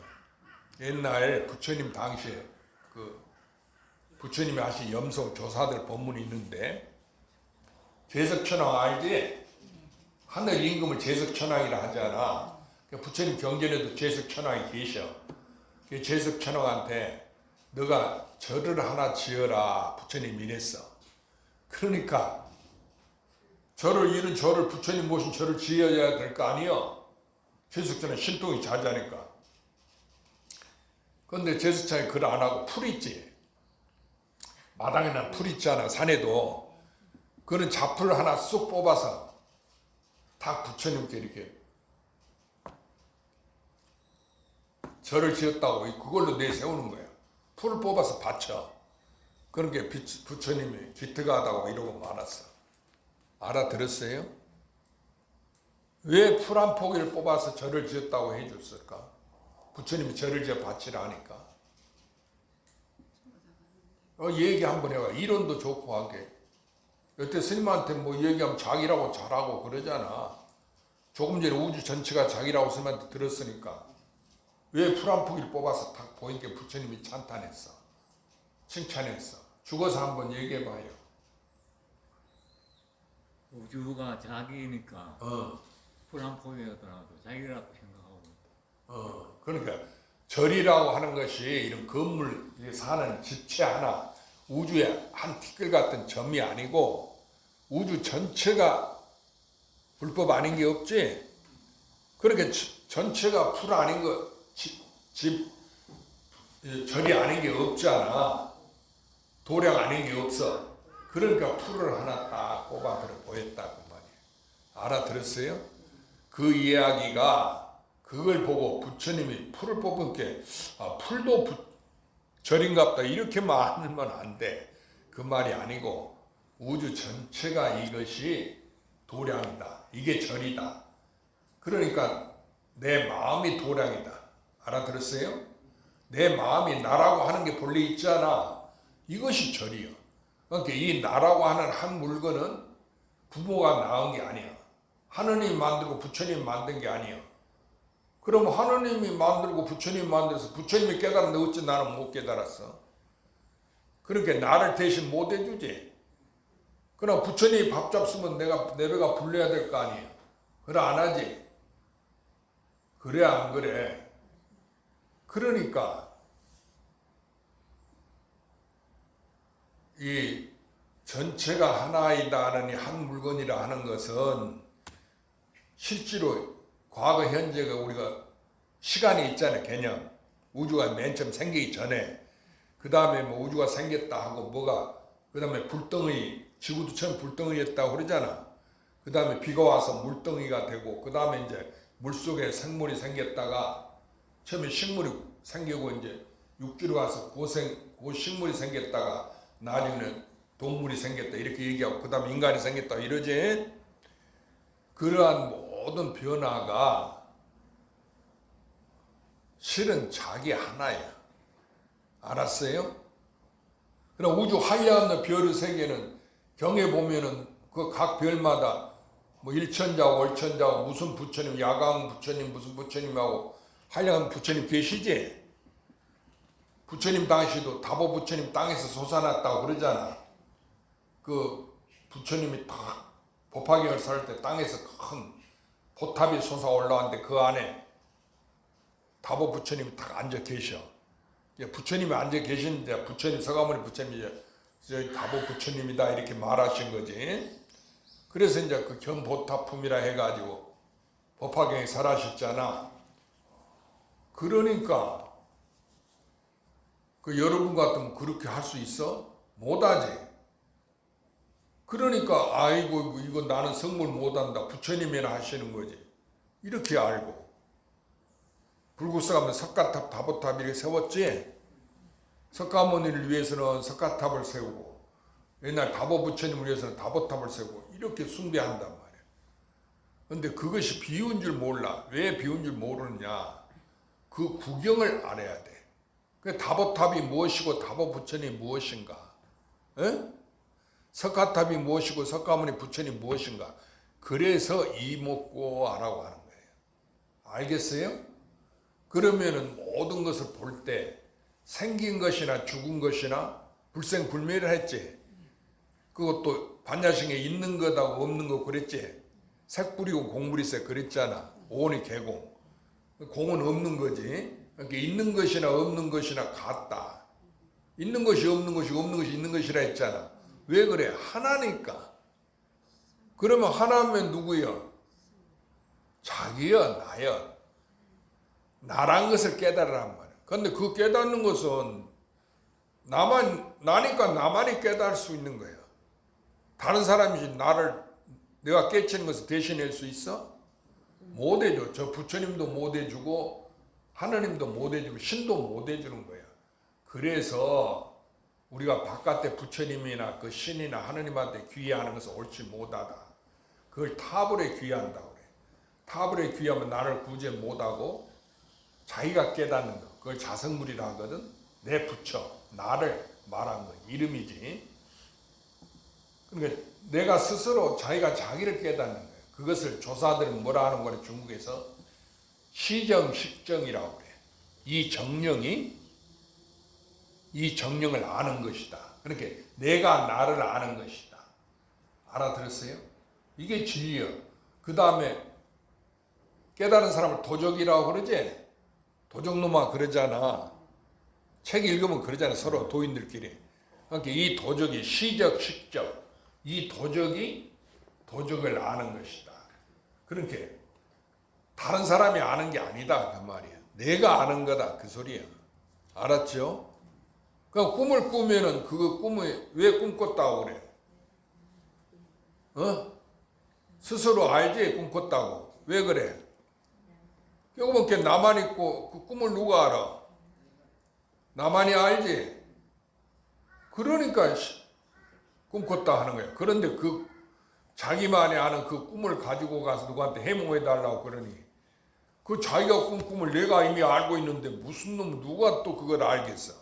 [SPEAKER 1] 옛날 부처님 당시에 그 부처님이 하신 염송 조사들 법문이 있는데 제석천왕 알지? 하늘 임금을 제석천왕이라 하잖아. 부처님 경전에도 제석천왕이 계셔. 그 제석천왕한테 너가 절을 하나 지어라 부처님이 이랬어. 그러니까 이런 절을 부처님 모신 절을 지어야 될 거 아니요. 제석천은 신통이 자자니까. 그런데 제석천이 그걸 안 하고 풀 있지. 마당에나 풀 있잖아. 산에도. 그런 잡풀 하나 쑥 뽑아서 다 부처님께 이렇게 절을 지었다고 그걸로 내세우는 거야. 풀을 뽑아서 바쳐. 그런 게 부처님이 기특하다고 이러고 말았어. 알아들었어요? 왜 풀 한 포기를 뽑아서 절을 지었다고 해줬을까? 부처님이 절을 지어 바치라 하니까. 얘기 한번 해봐. 이론도 좋고 하게. 여태 스님한테 뭐 얘기하면 자기라고 잘하고 그러잖아. 조금 전에 우주 전체가 자기라고 스님한테 들었으니까 왜 풀 한 포기를 뽑아서 딱 보이니까 부처님이 찬탄했어. 칭찬했어. 죽어서 한번 얘기해봐요.
[SPEAKER 2] 우주가 자기니까 풀 한 포기였더라도 자기라고 생각하고.
[SPEAKER 1] 그러니까 절이라고 하는 것이 이런 건물 위에 사는 집체 하나, 우주의 한 티끌 같은 점이 아니고 우주 전체가 불법 아닌 게 없지. 그렇게 전체가 풀 아닌 거, 절이 아닌 게 없잖아. 도량 아닌 게 없어. 그러니까 풀을 하나 딱 뽑아들어 보였다고 말이야. 알아들었어요? 그 이야기가 그걸 보고 부처님이 풀을 뽑은 게 풀도 절인갑다 이렇게 말하면 안 돼. 그 말이 아니고 우주 전체가 이것이 도량이다. 이게 절이다. 그러니까 내 마음이 도량이다. 알아들었어요? 내 마음이 나라고 하는 게 본래 있잖아. 이것이 절이요. 그러니까 이 나라고 하는 한 물건은 부모가 낳은 게 아니야. 하느님 만들고 부처님 만든 게 아니야. 그럼 하느님이 만들고 부처님 만들어서 부처님이 깨달았는데 어찌 나는 못 깨달았어? 그렇게 나를 대신 못 해주지. 그러나 부처님이 밥 잡수면 내가 내 배가 불러야 될 거 아니에요. 그래 안 하지. 그래 안 그래. 그러니까 이 전체가 하나이다 하느니 한 물건이라 하는 것은 실제로 과거 현재가 우리가 시간이 있잖아요. 개념. 우주가 맨 처음 생기기 전에 그 다음에 뭐 우주가 생겼다 하고 뭐가 그 다음에 불덩이 지구도 처음 불덩이였다고 그러잖아. 그 다음에 비가 와서 물덩이가 되고 그 다음에 이제 물속에 생물이 생겼다가 처음에 식물이 생기고 이제 육지로 와서 고식물이 생겼다가 나중에는 동물이 생겼다 이렇게 얘기하고 그 다음에 인간이 생겼다 이러지. 그러한 모든 변화가 실은 자기 하나야. 알았어요? 그럼 우주 한량의 별의 세계는 경에 보면은 그 각 별마다 뭐 일천자고 월천자고 무슨 부처님, 야광 부처님, 무슨 부처님하고 한량 부처님 계시지? 부처님 당시도 다보 부처님 땅에서 솟아났다고 그러잖아. 그 부처님이 딱 법화경을 살 때 땅에서 큰 포탑이 솟아 올라왔는데 그 안에 다보 부처님이 딱 앉아 계셔. 부처님이 앉아 계시는데 부처님 서가모니 부처님이 저희 다보 부처님이다 이렇게 말하신 거지. 그래서 이제 그 견보타품이라 해가지고 법화경에 설하셨잖아. 그러니까 그 여러분 같으면 그렇게 할 수 있어? 못하지. 그러니까 아이고 이거 나는 성물 못한다. 부처님이나 하시는 거지. 이렇게 알고. 불국사가면 석가탑, 다보탑 이렇게 세웠지. 석가모니를 위해서는 석가탑을 세우고 옛날 다보 부처님을 위해서는 다보탑을 세우고 이렇게 숭배한단 말이야. 근데 그것이 비유인 줄 몰라. 왜 비유인 줄 모르느냐. 그 구경을 알아야 돼. 그 다보탑이 무엇이고 다보 부처님이 무엇인가. 에? 석가탑이 무엇이고 석가모니 부처님이 무엇인가. 그래서 이목고하라고 하는 거예요. 알겠어요? 그러면은 모든 것을 볼 때 생긴 것이나 죽은 것이나 불생불멸을 했지. 그것도 반야심에 있는 것하고 없는 거 그랬지. 색불이고 공불이세 그랬잖아. 오온이 개공. 공은 없는 거지. 그러니까 있는 것이나 없는 것이나 같다. 있는 것이 없는 것이 없는 것이 있는 것이라 했잖아. 왜 그래? 하나니까. 그러면 하나면 누구여? 자기여 나여. 나란 것을 깨달으란 말이야. 그런데 그 깨닫는 것은 나니까 나만이 깨달을 수 있는 거야. 다른 사람이 내가 깨치는 것을 대신할 수 있어? 못 해줘. 저 부처님도 못 해주고 하느님도 못 해주고 신도 못 해주는 거야. 그래서 우리가 바깥에 부처님이나 그 신이나 하느님한테 귀의하는 것은 옳지 못하다. 그걸 타불에 귀의한다고 그래. 타불에 귀의하면 나를 구제 못하고 자기가 깨닫는 거. 그걸 자성물이라 하거든. 내 부처, 나를 말한 거. 이름이지. 그러니까 내가 스스로 자기가 자기를 깨닫는 거예요. 그것을 조사들은 뭐라 하는 거래. 중국에서 시정식정이라고 그래. 이 정령을 아는 것이다. 그러니까 내가 나를 아는 것이다. 알아들었어요? 이게 진리야. 그 다음에 깨달은 사람을 도적이라고 그러지? 도적놈아 그러잖아. 책 읽으면 그러잖아. 서로 도인들끼리. 그러니까 이 도적이 시적, 식적. 이 도적이 도적을 아는 것이다. 그러니까 다른 사람이 아는 게 아니다. 그 말이야. 내가 아는 거다. 그 소리야. 알았죠? 그 꿈을 꾸면은 그 꿈을 왜 꿈꿨다고 그래? 스스로 알지? 꿈꿨다고. 왜 그래? 결국은 나만 있고 그 꿈을 누가 알아? 나만이 알지? 그러니까 꿈꿨다 하는 거야. 그런데 그 자기만이 아는 그 꿈을 가지고 가서 누구한테 해몽해 달라고 그러니 그 자기가 꾼 꿈을 내가 이미 알고 있는데 무슨 놈 누가 또 그걸 알겠어?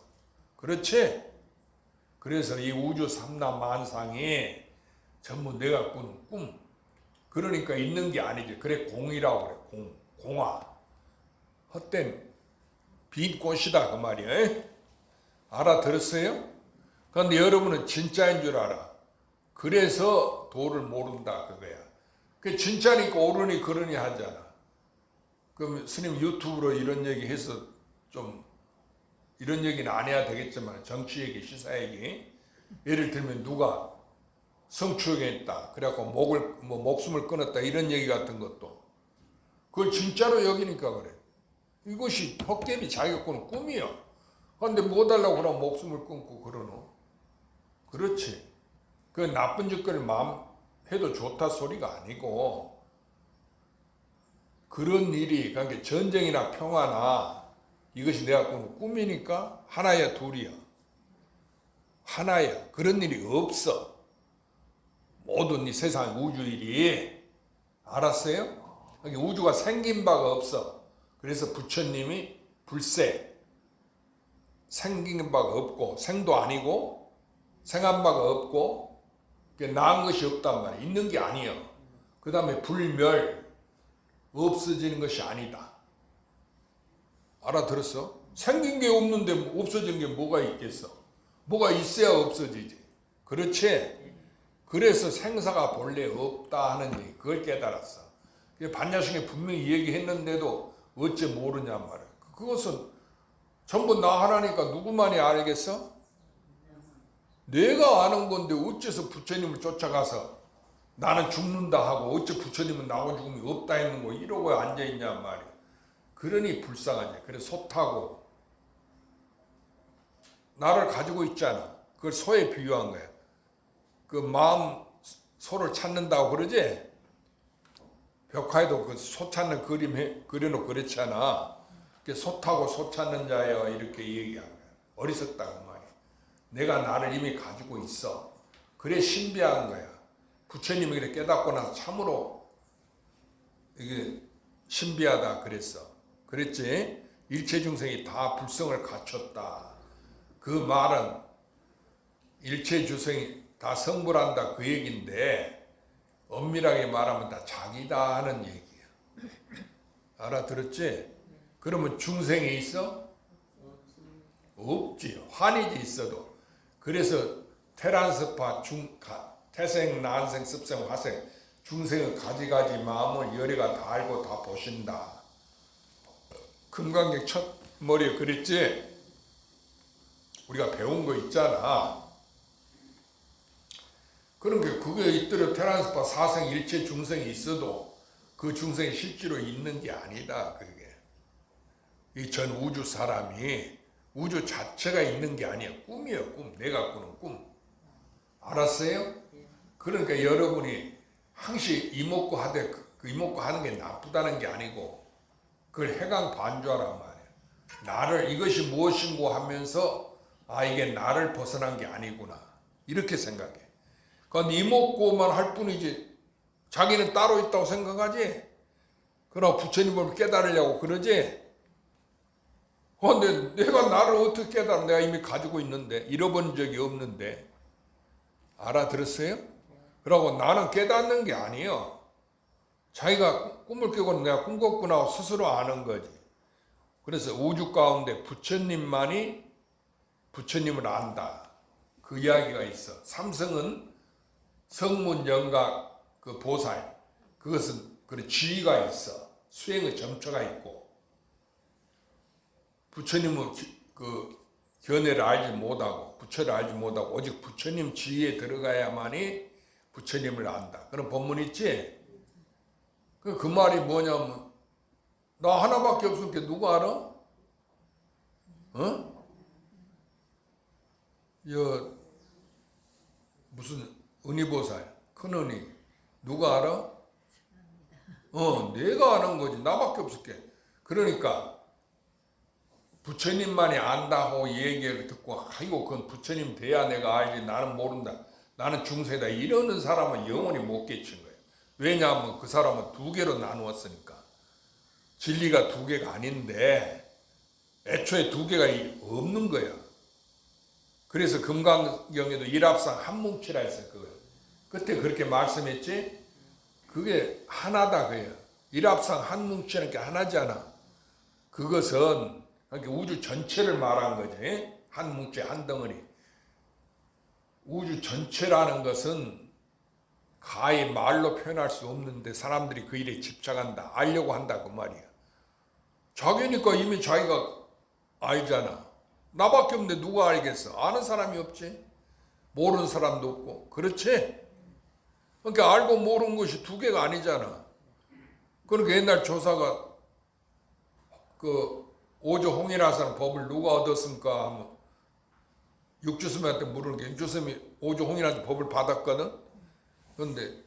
[SPEAKER 1] 그렇지? 그래서 이 우주 삼라만상이 전부 내가 꾸는 꿈. 그러니까 있는 게 아니지. 그래 공이라고 그래. 공화. 헛된 빈 꽃이다 그 말이야. 알아들었어요? 그런데 여러분은 진짜인 줄 알아. 그래서 도를 모른다 그거야. 그 진짜니까 오르니 그러니 하잖아. 그럼 스님 유튜브로 이런 얘기 해서 좀 이런 얘기는 안 해야 되겠지만 정치 얘기, 시사 얘기. 예를 들면 누가 성추행했다. 그래갖고 목숨을 끊었다. 이런 얘기 같은 것도. 그걸 진짜로 여기니까 그래. 이것이 헛개비 자기가 꾸는 꿈이야. 그런데 뭐 달라고 그러면 목숨을 끊고 그러노. 그렇지. 그 나쁜 짓거리를 마음 해도 좋다 소리가 아니고 그런 일이 그러니까 전쟁이나 평화나 이것이 내가 꾸는 꿈이니까 하나야 둘이야. 하나야. 그런 일이 없어. 모든 이 세상 우주 일이. 알았어요? 우주가 생긴 바가 없어. 그래서 부처님이 불세. 생긴 바가 없고 생도 아니고 생한 바가 없고 나은 것이 없단 말이야. 있는 게 아니야. 그 다음에 불멸. 없어지는 것이 아니다. 알아들었어? 생긴 게 없는데 없어지는 게 뭐가 있겠어? 뭐가 있어야 없어지지. 그렇지? 그래서 생사가 본래 없다 하는 얘기. 그걸 깨달았어. 반야승에 분명히 얘기했는데도 어째 모르냔 말이야. 그것은 전부 나 하나니까 누구만이 알겠어? 내가 아는 건데 어째서 부처님을 쫓아가서 나는 죽는다 하고 어째 부처님은 나하고 죽음이 없다 했는 거 이러고 앉아있냔 말이야. 그러니 불쌍하지. 그래 소타고 나를 가지고 있잖아. 그걸 소에 비유한 거야. 그 마음 소를 찾는다고 그러지? 벽화에도 그 소 찾는 그림 그려놓고 그렇잖아. 소 타고 소 찾는 자여 이렇게 얘기한 거야. 어리석다고 말이야. 내가 나를 이미 가지고 있어. 그래 신비한 거야. 부처님이 그래 깨닫고 나서 참으로 이게 신비하다 그랬어. 그랬지? 일체 중생이 다 불성을 갖췄다. 그 말은 일체 중생이 다 성불한다 그 얘기인데 엄밀하게 말하면 다 자기다 하는 얘기야. 알아들었지? 그러면 중생이 있어? 없지. 환이지 있어도. 그래서 테란스파 태생, 난생, 습생, 화생 중생의 가지가지 마음을 열애가 다 알고 다 보신다. 금강경 첫 머리에 그랬지? 우리가 배운 거 있잖아. 그러니까 그게 있더라도 테란스파 사생 일체 중생이 있어도 그 중생이 실제로 있는 게 아니다. 그게 이 전 우주 사람이 우주 자체가 있는 게 아니야. 꿈이야 꿈. 내가 꾸는 꿈. 알았어요? 그러니까 여러분이 항시 이목구 하되 그 이목구 하는 게 나쁘다는 게 아니고 그걸 해강 반주하란 말이야. 나를 이것이 무엇인고 하면서 아 이게 나를 벗어난 게 아니구나. 이렇게 생각해. 그러니까 이목구만 할 뿐이지 자기는 따로 있다고 생각하지. 그러나 부처님을 깨달으려고 그러지. 근데 내가 나를 어떻게 깨달아? 내가 이미 가지고 있는데 잃어본 적이 없는데. 알아들었어요? 그러고 나는 깨닫는 게 아니에요. 자기가 꿈을 깨고는 내가 꿈 꿨구나 스스로 아는 거지. 그래서 우주 가운데 부처님만이 부처님을 안다. 그 이야기가 있어. 삼성은 성문, 영각, 그 보살. 그것은 그 지위가 있어. 수행의 점처가 있고. 부처님은 그 견해를 알지 못하고 부처를 알지 못하고 오직 부처님 지위에 들어가야만이 부처님을 안다. 그런 본문 있지? 그 말이 뭐냐면 나 하나밖에 없으니까 누가 알아? 어? 무슨 은희보살 큰은희 누가 알아? 내가 아는 거지. 나밖에 없을게. 그러니까 부처님만이 안다고 얘기를 듣고 아이고 그건 부처님 돼야 내가 알지 나는 모른다. 나는 중생이다. 이러는 사람은 영원히 못 깨친 거예요. 왜냐하면 그 사람은 두 개로 나누었으니까. 진리가 두 개가 아닌데 애초에 두 개가 없는 거야. 그래서 금강경에도 일합상 한뭉치라 했어요. 그거 그때 그렇게 말씀했지. 그게 하나다 그예요. 일합상 한뭉치라는 게 하나잖아. 그것은 그러니까 우주 전체를 말한 거지. 한 뭉치 한 덩어리. 우주 전체라는 것은 가히 말로 표현할 수 없는데 사람들이 그 일에 집착한다. 알려고 한다 그 말이야. 자기니까 이미 자기가 알잖아. 나밖에 없는데 누가 알겠어? 아는 사람이 없지. 모르는 사람도 없고. 그렇지? 그러니까 알고 모르는 것이 두 개가 아니잖아. 그러니까 옛날 조사가 그 오조 홍일하사는 법을 누가 얻었습니까? 하면 육주스님한테 물은 게 육주스님이 오조 홍일하사 법을 받았거든. 그런데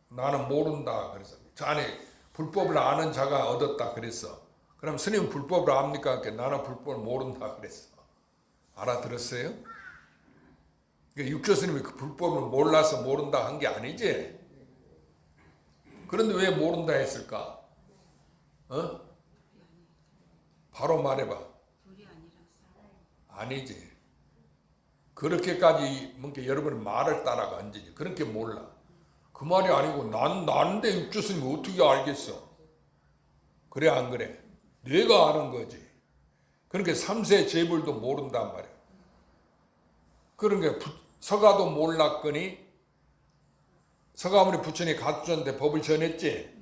[SPEAKER 1] 나는 모른다 그래서 자네 불법을 아는 자가 얻었다 그랬어. 그럼 스님 불법을 압니까? 나는 불법을 모른다 그랬어. 알아들었어요? 그러니까 육조스님이 그 불법을 몰라서 모른다 한 게 아니지. 그런데 왜 모른다 했을까? 어? 바로 말해봐. 아니지. 그렇게까지 뭔가 여러분의 말을 따라가 앉지. 그렇게 몰라. 그 말이 아니고 난데 육조스님이 어떻게 알겠어? 그래 안 그래? 내가 아는 거지. 그러니까 삼세 재불도 모른단 말이야. 그러니까 서가도 몰랐거니 서가모니 부처님이 가수전한테 법을 전했지.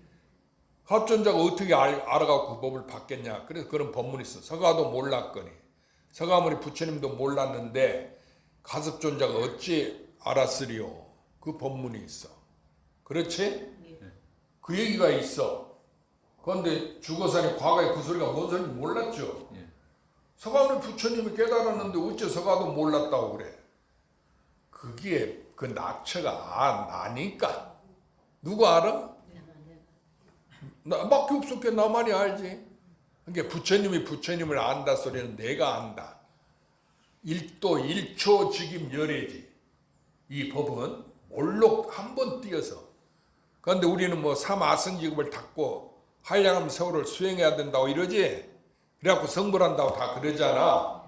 [SPEAKER 1] 가수전자가 어떻게 알아갖고 그 법을 받겠냐. 그래서 그런 법문이 있어. 서가도 몰랐거니 서가모니 부처님도 몰랐는데 가섭존자가 어찌 알았으리요. 그 법문이 있어. 그렇지? 그 얘기가 있어. 그런데 주거사님 과거에 그 소리가 뭔 소리인지 몰랐죠. 서가모니 부처님이 깨달았는데 어째 서가도 몰랐다고 그래. 그게 그 낙처가 나니까. 누가 알아? 나밖에 없었게 나만이 알지. 그러니까 부처님이 부처님을 안다 소리는 내가 안다. 1도 1초 직임 열애지. 이 법은 몰록 한 번 띄어서. 그런데 우리는 뭐 삼아승직업을 닦고 한량암 세월을 수행해야 된다고 이러지. 그래갖고 성불한다고 다 그러잖아.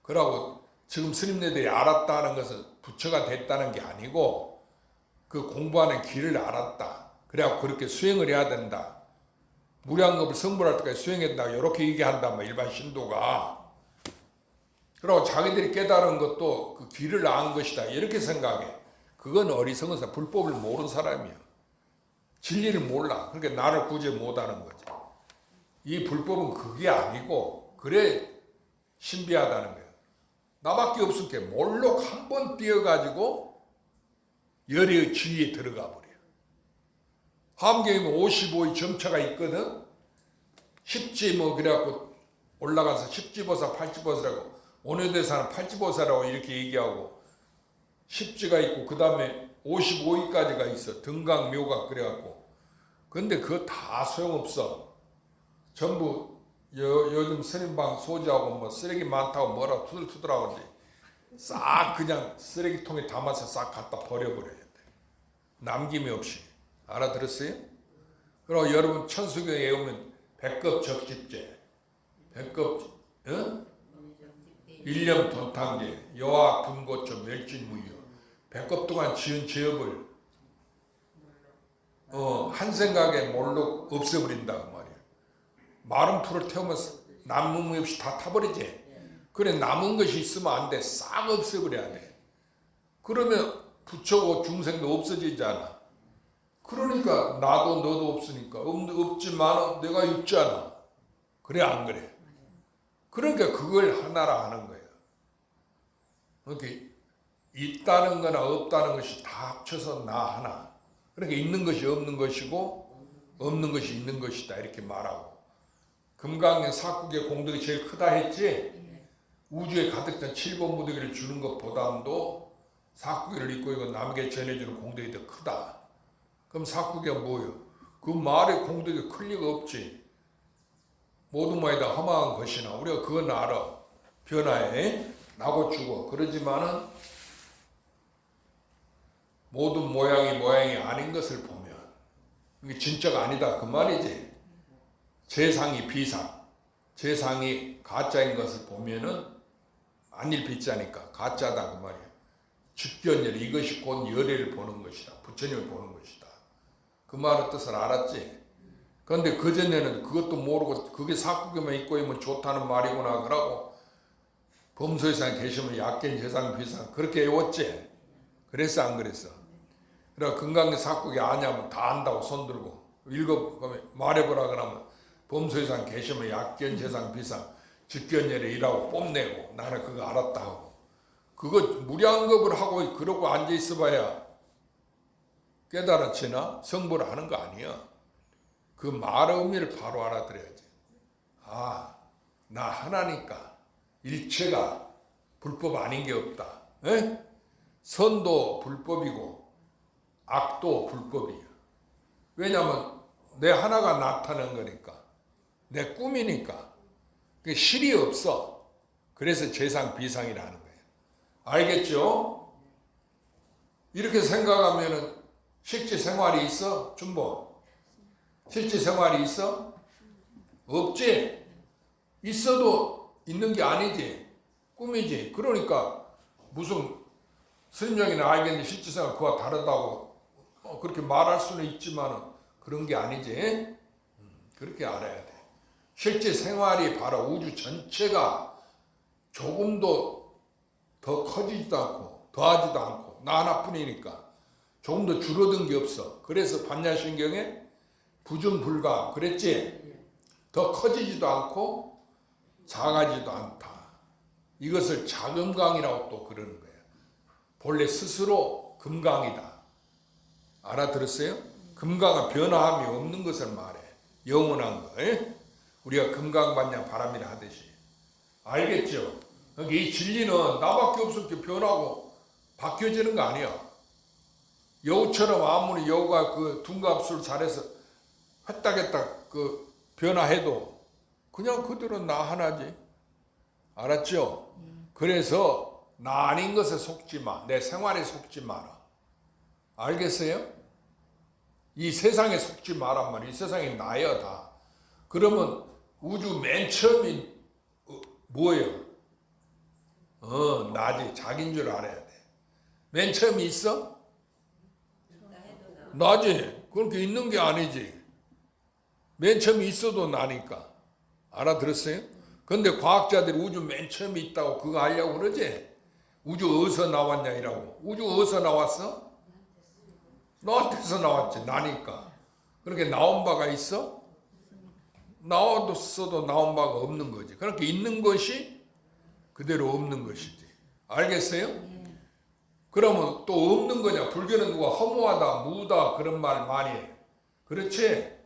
[SPEAKER 1] 그러고 지금 스님네들이 알았다는 것은 부처가 됐다는 게 아니고 그 공부하는 길을 알았다. 그래갖고 그렇게 수행을 해야 된다. 무량겁을 성불할 때까지 수행해야 된다. 이렇게 얘기한다. 뭐 일반 신도가. 그리고 자기들이 깨달은 것도 그 길을 안 것이다. 이렇게 생각해. 그건 어리석은 사람, 불법을 모르는 사람이야. 진리를 몰라. 그러니까 나를 구제 못하는 거지. 이 불법은 그게 아니고 그래 신비하다는 거야. 나밖에 없을 게 몰록 한 번 띄어가지고 열의 지위에 들어가 버려. 함경이면 55의 점차가 있거든. 십지 뭐 그래갖고 올라가서 십지보사, 팔지보사라고 원효대사는 팔지보사라고 이렇게 얘기하고 십지가 있고 그 다음에 55위까지가 있어. 등각, 묘각 그래갖고. 근데 그거 다 소용없어. 전부 요즘 스님방 소지하고 뭐 쓰레기 많다고 뭐라 투들투들하고 싹 그냥 쓰레기통에 담아서 싹 갖다 버려버려야 돼. 남김이 없이. 알아들었어요? 그리고 여러분 천수경에 오면 백급 적집제, 백급 일념 돈탕제, 여와 금고점, 멸진무효, 백급 동안 지은 죄업을 한 생각에 몰로 없애버린다 그 말이야. 마른 풀을 태우면 남는 무 없이 다 타버리지. 그래 남은 것이 있으면 안 돼. 싹 없애버려야 돼. 그러면 부처고 중생도 없어지잖아. 그러니까 나도 너도 없으니까 없지만 내가 있잖아. 그래 안 그래? 그러니까 그걸 하나라 하는 거야. 그러니까 있다는 거나 없다는 것이 다 합쳐서 나 하나. 그러니까 있는 것이 없는 것이고 없는 것이 있는 것이다 이렇게 말하고. 금강의 사국의 공덕이 제일 크다 했지. 우주에 가득 찬 7번 무더기를 주는 것보다도 사국을 입고 이거 남에게 전해주는 공덕이 더 크다. 그럼 사국이 뭐예요? 그 말의 공덕이 클 리가 없지. 모든 모양이 다 허망한 것이나 우리가 그건 알아. 변화에 나고 죽어. 그러지만은 모든 모양이 아닌 것을 보면 이게 진짜가 아니다 그 말이지. 재상이 비상, 재상이 가짜인 것을 보면은 안일 빗자니까 가짜다 그 말이야. 직견열 이것이 곧 열애를 보는 것이다. 부처님을 보는 것이다. 그 말의 뜻을 알았지. 그런데 그전에는 그것도 모르고 그게 사국에만 있고 있으면 좋다는 말이구나 그러고 범소에서 계시면 약견 재상 비상 그렇게 외웠지. 그랬어 안 그랬어? 그래 금강의 사국이 아냐면 다 안다고 손들고 읽어 말해보라 그러면 범소에서 계시면 약견 재상 비상 직견열애 이라고 뽐내고 나는 그거 알았다 하고 그거 무량겁을 하고 그러고 앉아 있어 봐야 깨달아지나? 성불을 하는 거 아니야. 그 말의 의미를 바로 알아들어야지. 아, 나 하나니까 일체가 불법 아닌 게 없다. 에? 선도 불법이고 악도 불법이야. 왜냐하면 내 하나가 나타난 거니까. 내 꿈이니까. 그 실이 없어. 그래서 재상 비상이라는 거예요. 알겠죠? 이렇게 생각하면은 실제 생활이 있어? 준보. 실제 생활이 있어? 없지? 있어도 있는 게 아니지. 꿈이지. 그러니까 무슨 설명이나 알겠는데 실제 생활 그와 다르다고 그렇게 말할 수는 있지만 그런 게 아니지. 그렇게 알아야 돼. 실제 생활이 바로 우주 전체가 조금도 더 커지지도 않고 더하지도 않고 나 하나뿐이니까 조금 더 줄어든 게 없어. 그래서 반야신경에 부중불감 그랬지? 더 커지지도 않고 작아지지도 않다. 이것을 자금강이라고 또 그러는 거예요. 본래 스스로 금강이다. 알아들었어요? 금강은 변화함이 없는 것을 말해. 영원한 거. 우리가 금강반야 바람이라 하듯이. 알겠죠? 그러니까 이 진리는 나밖에 없을 때 변하고 바뀌어지는 거 아니야. 여우처럼 아무리 여우가 그 둔갑술 잘해서 했다겠다 그 변화해도 그냥 그대로 나 하나지. 알았죠? 그래서 나 아닌 것에 속지 마. 내 생활에 속지 마라. 알겠어요? 이 세상에 속지 마란 말이야. 이 세상이 나야 다. 그러면 우주 맨 처음이 뭐예요? 나지. 자기인 줄 알아야 돼. 맨 처음이 있어? 나지. 그렇게 있는 게 아니지. 맨 처음에 있어도 나니까. 알아들었어요? 근데 과학자들이 우주 맨 처음에 있다고 그거 알려고 그러지? 우주 어디서 나왔냐 이라고. 우주 어디서 나왔어? 너한테서 나왔지. 나니까. 그렇게 나온 바가 있어? 나왔어도 나온 바가 없는 거지. 그렇게 있는 것이 그대로 없는 것이지. 알겠어요? 그러면 또 없는 거냐? 불교는 누가 허무하다, 무다 그런 말 많이 해. 그렇지?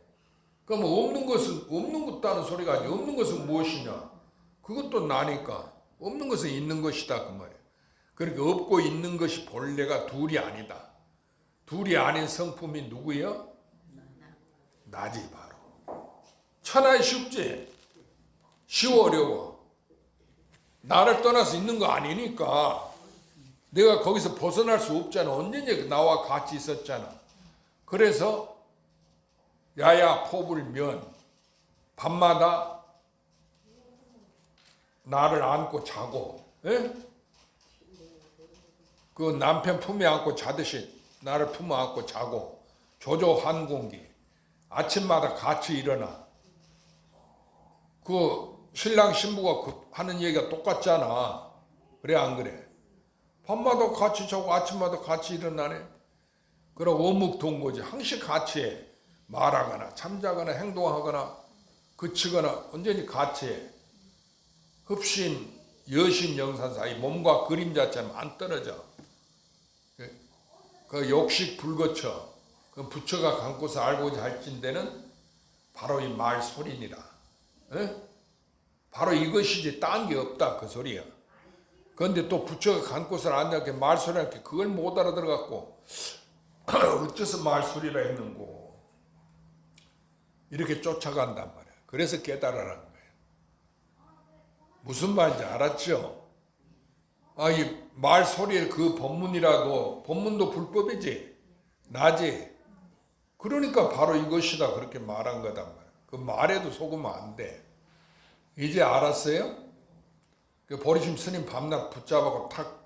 [SPEAKER 1] 그러면 없는 것은 없는 것다는 소리가 아니야. 없는 것은 무엇이냐? 그것도 나니까. 없는 것은 있는 것이다 그 말이야. 그러니까 없고 있는 것이 본래가 둘이 아니다. 둘이 아닌 성품이 누구예요? 나지 바로. 천하에 쉽지? 쉬워 어려워? 나를 떠나서 있는 거 아니니까 내가 거기서 벗어날 수 없잖아. 언제냐 나와 같이 있었잖아. 그래서 야야 포불면 밤마다 나를 안고 자고 그 남편 품에 안고 자듯이 나를 품에 안고 자고 조조 한공기 아침마다 같이 일어나. 그 신랑 신부가 하는 얘기가 똑같잖아. 그래 안 그래? 밤마다 같이 자고 아침마다 같이 일어나네. 그러고 어묵동거지. 항상 같이 해. 말하거나 잠자거나 행동하거나 그치거나 언제니 같이 해. 흡신, 여신, 영산 사이 몸과 그림자처럼 안 떨어져. 그 욕식 불거쳐. 그 부처가 감고서 알고자 할진대는 바로 이 말소리니라. 바로 이것이지 딴 게 없다 그 소리야. 그런데 또 부처가 감고서 앉아게 말소리할게 그걸 못 알아들어갖고 어째서 말소리라 했는고 이렇게 쫓아간단 말이야. 그래서 깨달으라는 거예요. 무슨 말인지 알았죠? 이 말소리의 그 법문이라도 법문도 불법이지 나지. 그러니까 바로 이것이다 그렇게 말한 거단 말이야. 그 말에도 속으면 안 돼. 이제 알았어요? 그 보리심 스님 밤낮 붙잡아고 탁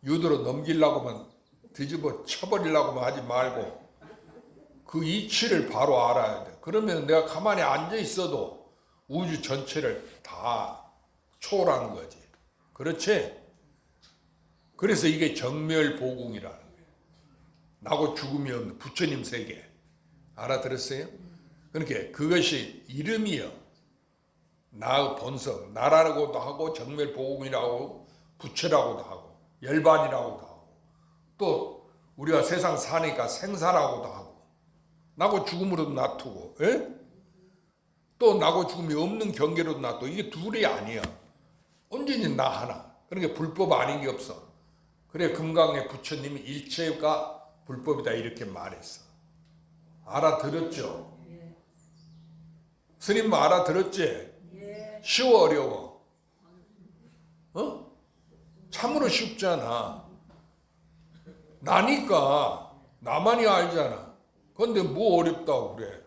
[SPEAKER 1] 유도로 넘기려고만 뒤집어 쳐버리려고만 하지 말고 그 이치를 바로 알아야 돼. 그러면 내가 가만히 앉아 있어도 우주 전체를 다 초월하는 거지. 그렇지? 그래서 이게 정멸보궁이라는 거예요. 나고 죽음이 없는 부처님 세계. 알아들었어요? 그러니까 그것이 이름이요. 나의 본성, 나라고도 하고 정멸보궁이라고 하고 부처라고도 하고 열반이라고도 하고 또 우리가 세상 사니까 생사라고도 하고 나고 죽음으로도 놔두고 또 나고 죽음이 없는 경계로도 놔두고 이게 둘이 아니야. 온전히 나 하나. 그러니까 불법 아닌 게 없어. 그래 금강의 부처님이 일체가 불법이다 이렇게 말했어. 알아들었죠? 스님 알아들었지? 쉬워 어려워? 참으로 쉽잖아. 나니까 나만이 알잖아. 그런데 뭐 어렵다고 그래?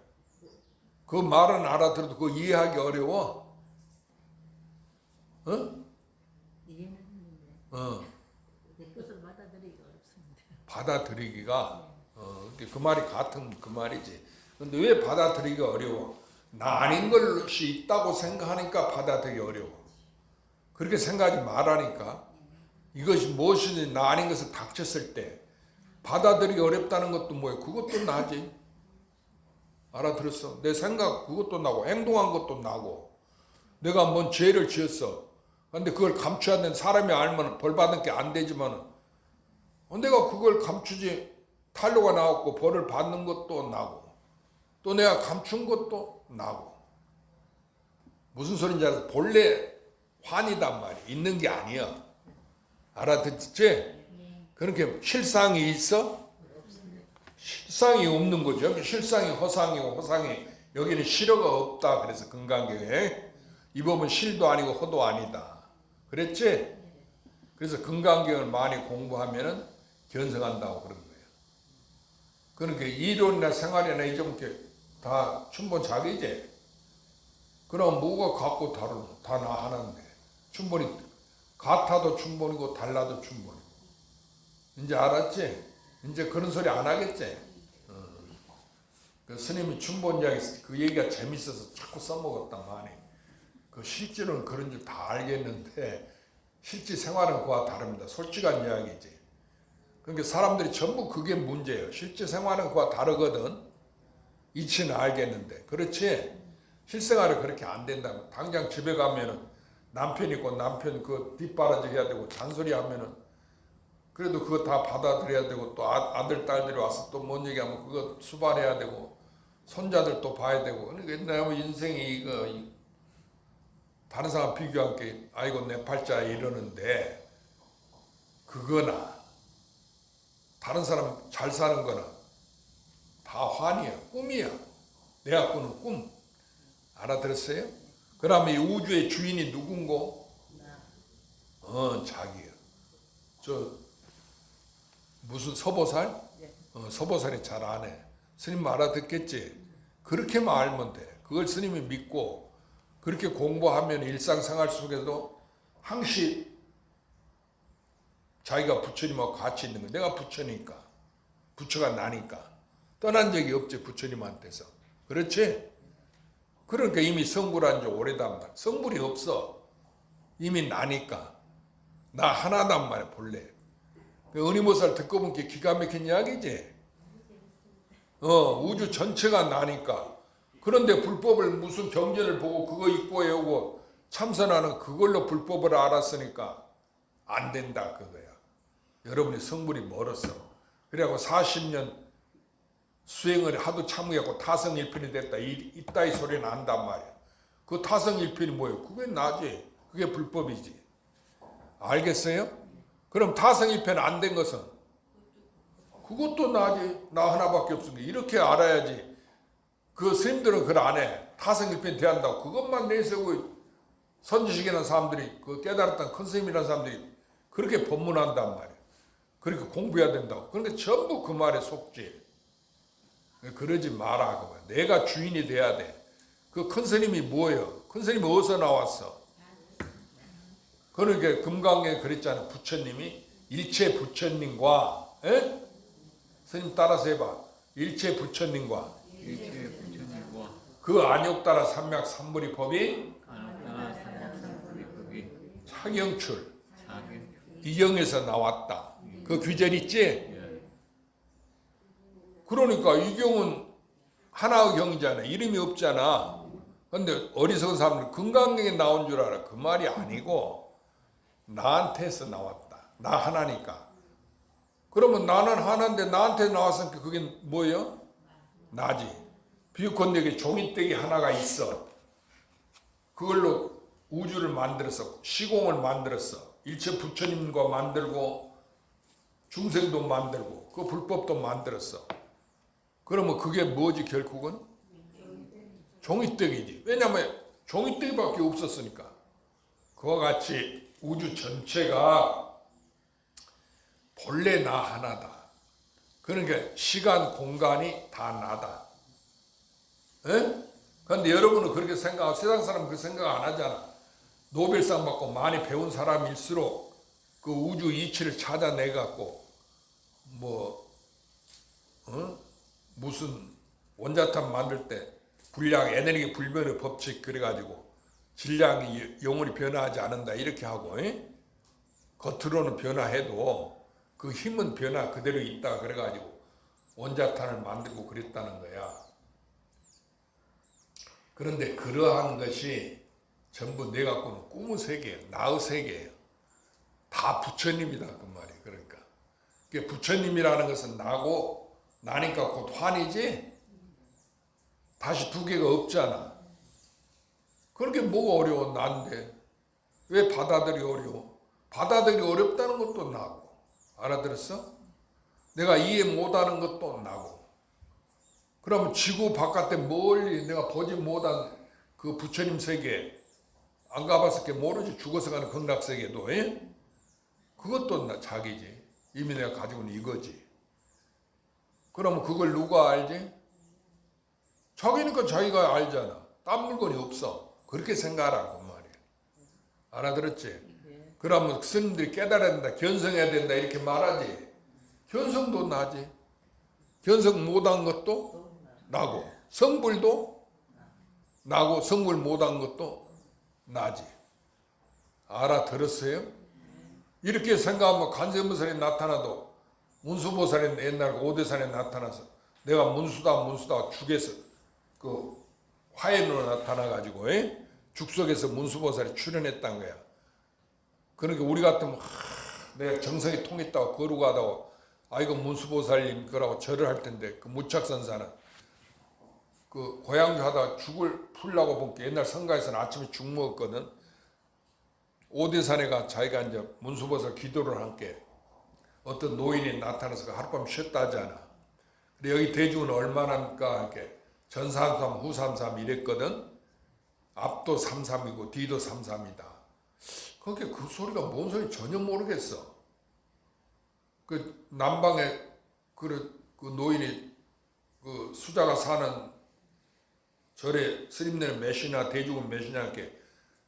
[SPEAKER 1] 그 말은 알아들어도 그거 이해하기 어려워?
[SPEAKER 3] 이해는 했는데 내 뜻을 받아들이기가 어렵습니다.
[SPEAKER 1] 받아들이기가 그 말이 같은 그 말이지. 근데 왜 받아들이기가 어려워? 나 아닌 것이 있다고 생각하니까 받아들이기 어려워. 그렇게 생각하지 말라니까. 이것이 무엇이든지 나 아닌 것을 닥쳤을 때 받아들이기 어렵다는 것도 뭐예요? 그것도 나지. 알아들었어? 내 생각 그것도 나고 행동한 것도 나고 내가 뭔 죄를 지었어. 근데 그걸 감추어야 되는 사람이 알면 벌 받는 게 안 되지만 내가 그걸 감추지 탄로가 나왔고 벌을 받는 것도 나고 또 내가 감춘 것도 나고 무슨 소린지 알아서 본래 환이단 말이야. 있는 게 아니야. 알아듣지? 그렇게 실상이 있어? 실상이 없는 거죠. 여기 실상이 허상이고 허상이 여기는 실어가 없다. 그래서 금강경에 이 법은 실도 아니고 허도 아니다. 그랬지? 그래서 금강경을 많이 공부하면은 견성한다고 그런 거예요. 그러니까 이론이나 생활이나 이 좀 이렇게 다 춘본 자기지. 그럼 뭐가 같고 다르노? 다 나 하나인데. 춘본이 같아도 춘본이고 달라도 춘본이고. 이제 알았지? 이제 그런 소리 안 하겠지? 그 스님이 춘본 이야기 그 얘기가 재밌어서 자꾸 써먹었단 말이에요. 그 실제로는 그런 줄 다 알겠는데 실제 생활은 그와 다릅니다. 솔직한 이야기지. 그러니까 사람들이 전부 그게 문제예요. 실제 생활은 그와 다르거든. 이치는 알겠는데. 그렇지? 실생활은 그렇게 안 된다고. 당장 집에 가면은 남편 있고 남편 그 뒷바라지 해야 되고 잔소리 하면은 그래도 그거 다 받아들여야 되고 또 아들 딸들이 와서 또 뭔 얘기하면 그거 수발해야 되고 손자들 또 봐야 되고. 그러니까 내 인생이 이거 다른 사람 비교한 게 아이고 내 팔자 이러는데 그거나 다른 사람 잘 사는 거나 다 환이야. 꿈이야. 내가 꾸는 꿈. 알아들었어요? 그러면 이 우주의 주인이 누군고? 자기야. 저 무슨 서보살? 서보살이 잘 안 해. 스님 알아듣겠지? 그렇게만 알면 돼. 그걸 스님이 믿고 그렇게 공부하면 일상생활 속에도 항시 자기가 부처님하고 같이 있는 거야. 내가 부처니까. 부처가 나니까. 떠난 적이 없지 부처님한테서. 그렇지? 그러니까 이미 성불한 지 오래단 말이야. 성불이 없어. 이미 나니까. 나 하나단 말이야 본래. 은희모살 듣고 보면 기가 막힌 이야기지. 우주 전체가 나니까. 그런데 불법을 무슨 경전을 보고 그거 입고 외우고 참선하는 그걸로 불법을 알았으니까 안 된다 그거야. 여러분이 성불이 멀었어. 그래갖고 40년 수행을 하도 참으갖고 타성일편이 됐다. 이따위 소리는 안단 말이야. 그 타성일편이 뭐예요? 그게 나지. 그게 불법이지. 알겠어요? 그럼 타성일편 안 된 것은 그것도 나지. 나 하나밖에 없으니까 이렇게 알아야지. 그 스님들은 그걸 안 해. 타성일편 대한다고 그것만 내세우고 선지식이라는 사람들이 그 깨달았던 큰 스님이라는 사람들이 그렇게 법문한단 말이야. 그렇게 공부해야 된다고. 그러니까 전부 그 말에 속지. 그러지 마라. 그거야. 내가 주인이 돼야 돼. 그 큰 스님이 뭐예요? 큰 스님이 어디서 나왔어? 그러니까 금강에 그랬잖아요. 부처님이 일체 부처님과 스님 따라서 해봐. 일체 부처님과
[SPEAKER 2] 일체 부처님과
[SPEAKER 1] 그 안욕따라 삼약 삼불이 법이
[SPEAKER 2] 안옥따라 삼약삼불이법이
[SPEAKER 1] 차경출
[SPEAKER 2] 자기
[SPEAKER 1] 이경에서 나왔다. 그 규절 있지?
[SPEAKER 2] 예.
[SPEAKER 1] 그러니까 이경은 하나의 경이잖아. 이름이 없잖아. 근데 어리석은 사람들은 금강경에 나온 줄 알아. 그 말이 아니고 나한테서 나왔다. 나 하나니까. 그러면 나는 하나인데 나한테 나왔으니까 그게 뭐예요? 나지. 비유컨대 종이떼기 하나가 있어. 그걸로 우주를 만들었어. 시공을 만들었어. 일체 부처님과 만들고 중생도 만들고 그 불법도 만들었어. 그러면 그게 뭐지 결국은? 종이떼기지. 왜냐하면 종이떼기밖에 없었으니까. 그와 같이 우주 전체가 본래 나 하나다. 그러니까 시간 공간이 다 나다. 그런데 여러분은 그렇게 생각하고 세상 사람은 그 생각 안 하잖아. 노벨상 받고 많이 배운 사람일수록 그 우주 이치를 찾아내 갖고 무슨 원자탄 만들 때 불량 에너지 불변의 법칙 그래가지고 질량이 영원히 변화하지 않는다 이렇게 하고 겉으로는 변화해도 그 힘은 변화 그대로 있다 그래가지고 원자탄을 만들고 그랬다는 거야. 그런데 그러한 것이 전부 내 갖고는 꿈의 세계예요. 나의 세계예요. 다 부처님이다 그 말이에요. 그러니까 부처님이라는 것은 나고 나니까 곧 환이지 다시 두 개가 없잖아. 그렇게 뭐가 어려워 난데 왜 받아들이 어려워? 받아들이 어렵다는 것도 나고 알아들었어? 내가 이해 못하는 것도 나고 그러면 지구 바깥에 멀리 내가 보지 못한 그 부처님 세계 안 가봤을 게 모르지. 죽어서 가는 극락세계도 그것도 나 자기지. 이미 내가 가지고 있는 이거지. 그러면 그걸 누가 알지? 자기니까 자기가 알잖아. 딴 물건이 없어. 그렇게 생각하라고 말이야. 알아들었지? 그러면 스님들이 깨달아야 된다. 견성해야 된다. 이렇게 말하지. 견성도 나지. 견성 못한 것도 나고 성불도 나고 성불 못한 것도 나지. 알아들었어요? 이렇게 생각하면 관세음보살이 나타나도 문수보살이 옛날 오대산에 나타나서 내가 문수다 죽에서 그 화연으로 나타나가지고 죽속에서 문수보살이 출현했단 거야. 그러니까 우리 같으면 내가 정성이 통했다고 거룩하다고 이거 문수보살님 거라고 절을 할 텐데 그 무착선사는 그 고향주 하다가 죽을 풀라고 본게 옛날 성가에서는 아침에 죽 먹었거든. 오대산에 가 자기가 이제 문수보살 기도를 함께 어떤 노인이 나타나서 하룻밤 쉬었다 하잖아. 근데 여기 대중은 얼마나 합니까? 이렇게 전삼삼 후삼삼 이랬거든. 앞도 삼삼이고 뒤도 삼삼이다. 그게 그 소리가 뭔 소리 전혀 모르겠어. 그 남방에 그 노인이 그 수자가 사는 절에 스님네는 몇이나 대중은 몇이냐 이렇게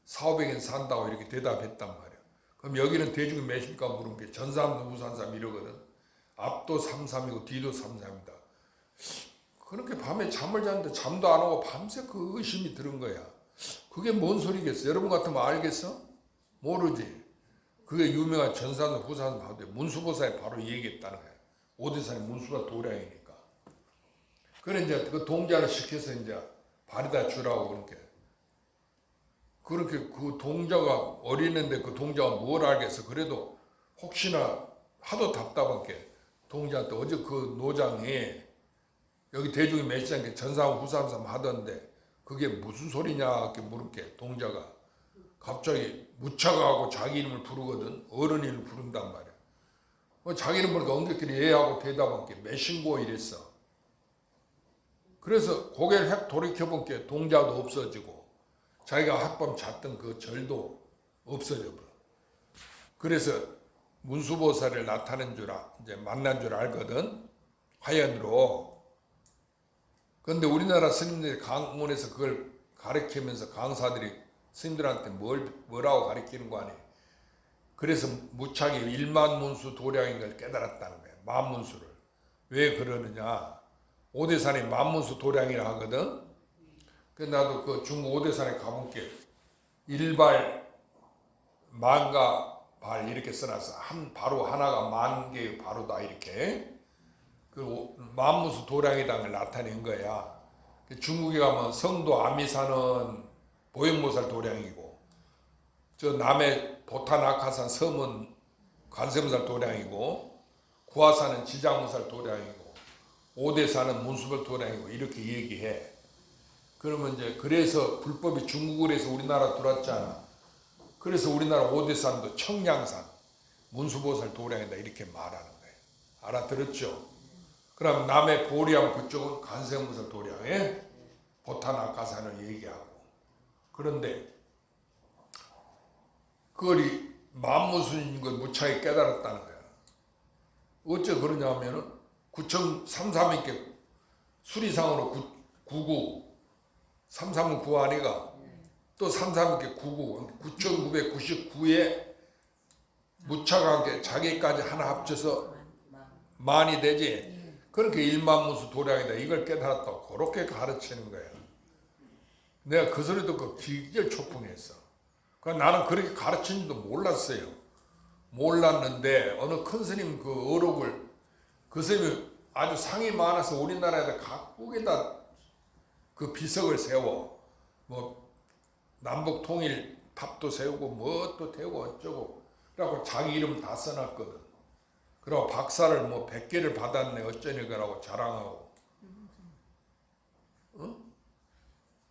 [SPEAKER 1] 4,500엔 산다고 이렇게 대답했단 말이야. 그럼 여기는 대중이 몇입니까 물은 게 전삼삼 후삼삼 이러거든. 앞도 삼삼이고 뒤도 삼삼이다. 그렇게 밤에 잠을 잤는데 잠도 안 오고 밤새 그 의심이 들은 거야. 그게 뭔 소리겠어? 여러분 같으면 알겠어? 모르지. 그게 유명한 전산도 후산도 봐도 문수보살이 바로 얘기했다는 거야. 오대산이 문수보살 도량이니까. 그래 이제 그 동자를 시켜서 이제 바리다 주라고 그렇게 그 동자가 어린애인데 그 동자가 뭘 알겠어. 그래도 혹시나 하도 답답한 게 동자한테 어제 그 노장이 여기 대중이 몇시장께 전사하고 후삼삼 하던데 그게 무슨 소리냐 이렇게 물을게. 동자가 갑자기 무차가하고 자기 이름을 부르거든. 어른 이름을 부른단 말이야. 자기 이름 부르니까 엉겹끼리 예하고 대답한 게 매신고 이랬어. 그래서 고개를 획 돌이켜본 게 동자도 없어지고 자기가 하룻밤 잤던 그 절도 없어져 버려. 그래서 문수보살을 나타낸 줄 이제 만난 줄 알거든. 화연으로. 그런데 우리나라 스님들이 강문에서 그걸 가르치면서 강사들이 스님들한테 뭐라고 가르치는 거 아니에요? 그래서 무착이 일만문수 도량인 걸 깨달았다는 거예요. 만문수를. 왜 그러느냐? 오대산이 만문수 도량이라 하거든. 그 나도 그 중국 오대산에 가본 게 일발 만가 발 이렇게 써놨어. 한 바로 하나가 만 개의 바로다 이렇게. 그 만문수 도량이라는 걸 나타낸 거야. 중국에 가면 성도 아미산은 보현모살 도량이고, 저 남해 보타나카산 섬은 관세음살 도량이고, 구화산은 지장문살 도량이고, 오대산은 문수벌 도량이고 이렇게 얘기해. 그러면 이제 그래서 불법이 중국을 해서 우리나라 들어왔잖아. 그래서 우리나라 오대산도 청량산, 문수보살 도량이다 이렇게 말하는 거예요. 알아들었죠? 그럼 남해 보리암 그쪽은 관세음보살 도량에 보타나카산을 얘기하고. 그런데 그걸 만무수인 걸 무차히 깨달았다는 거야. 어째 그러냐면은 9,332개 수리상으로 99, 33은 9 아니가 또 33개 99, 9,999에 무차가 함께 자기까지 하나 합쳐서 만이 되지. 그렇게 일만무수 도량이다 이걸 깨달았다고 그렇게 가르치는 거야. 내가 그 소리 듣고 기절 초풍했어. 나는 그렇게 가르친 줄도 몰랐어요. 몰랐는데 어느 큰 스님 그 어록을, 그 스님이 아주 상이 많아서 우리나라에다 각국에다 그 비석을 세워. 뭐 남북 통일 탑도 세우고 뭐 또 되고 어쩌고. 그래갖고 자기 이름 다 써놨거든. 그리고 박사를 뭐 100개를 받았네 어쩌니 그러고 자랑하고. 어?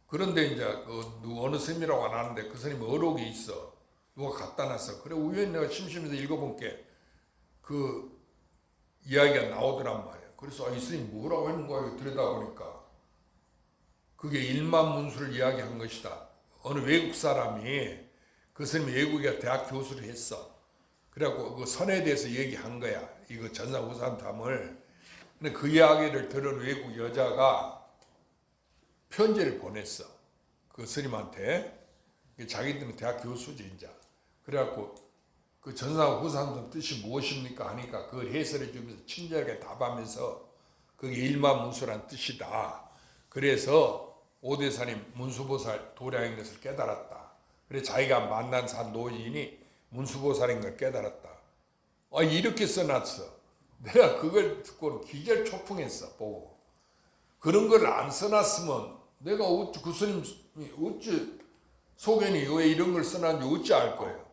[SPEAKER 1] 그런데 이제 그 어느 스님이라고 안 하는데 그 스님 어록이 있어. 누가 갖다 놨어. 그래 우연히 내가 심심해서 읽어본 게 그 이야기가 나오더란 말이야. 그래서 이 스님 뭐라고 하는 거야 들여다보니까 그게 일만문수를 이야기한 것이다. 어느 외국 사람이 그 스님이 외국에 대학 교수를 했어. 그래갖고 그 선에 대해서 얘기한 거야. 이거 전사후산담을. 근데 그 이야기를 들은 외국 여자가 편지를 보냈어. 그 스님한테. 자기들은 대학 교수지 이제. 그래갖고 그 전사후산담 뜻이 무엇입니까 하니까 그걸 해설해 주면서 친절하게 답하면서 그게 일만문수란 뜻이다. 그래서 오대산이 문수보살 도량인 것을 깨달았다. 그래서 자기가 만난 산 노인이 문수보살인 걸 깨달았다. 이렇게 써놨어. 내가 그걸 듣고는 기절초풍했어. 보고 그런 걸 안 써놨으면 내가 어찌 그 스님이 어찌 소견이 왜 이런 걸 써놨는지 어찌 알 거예요.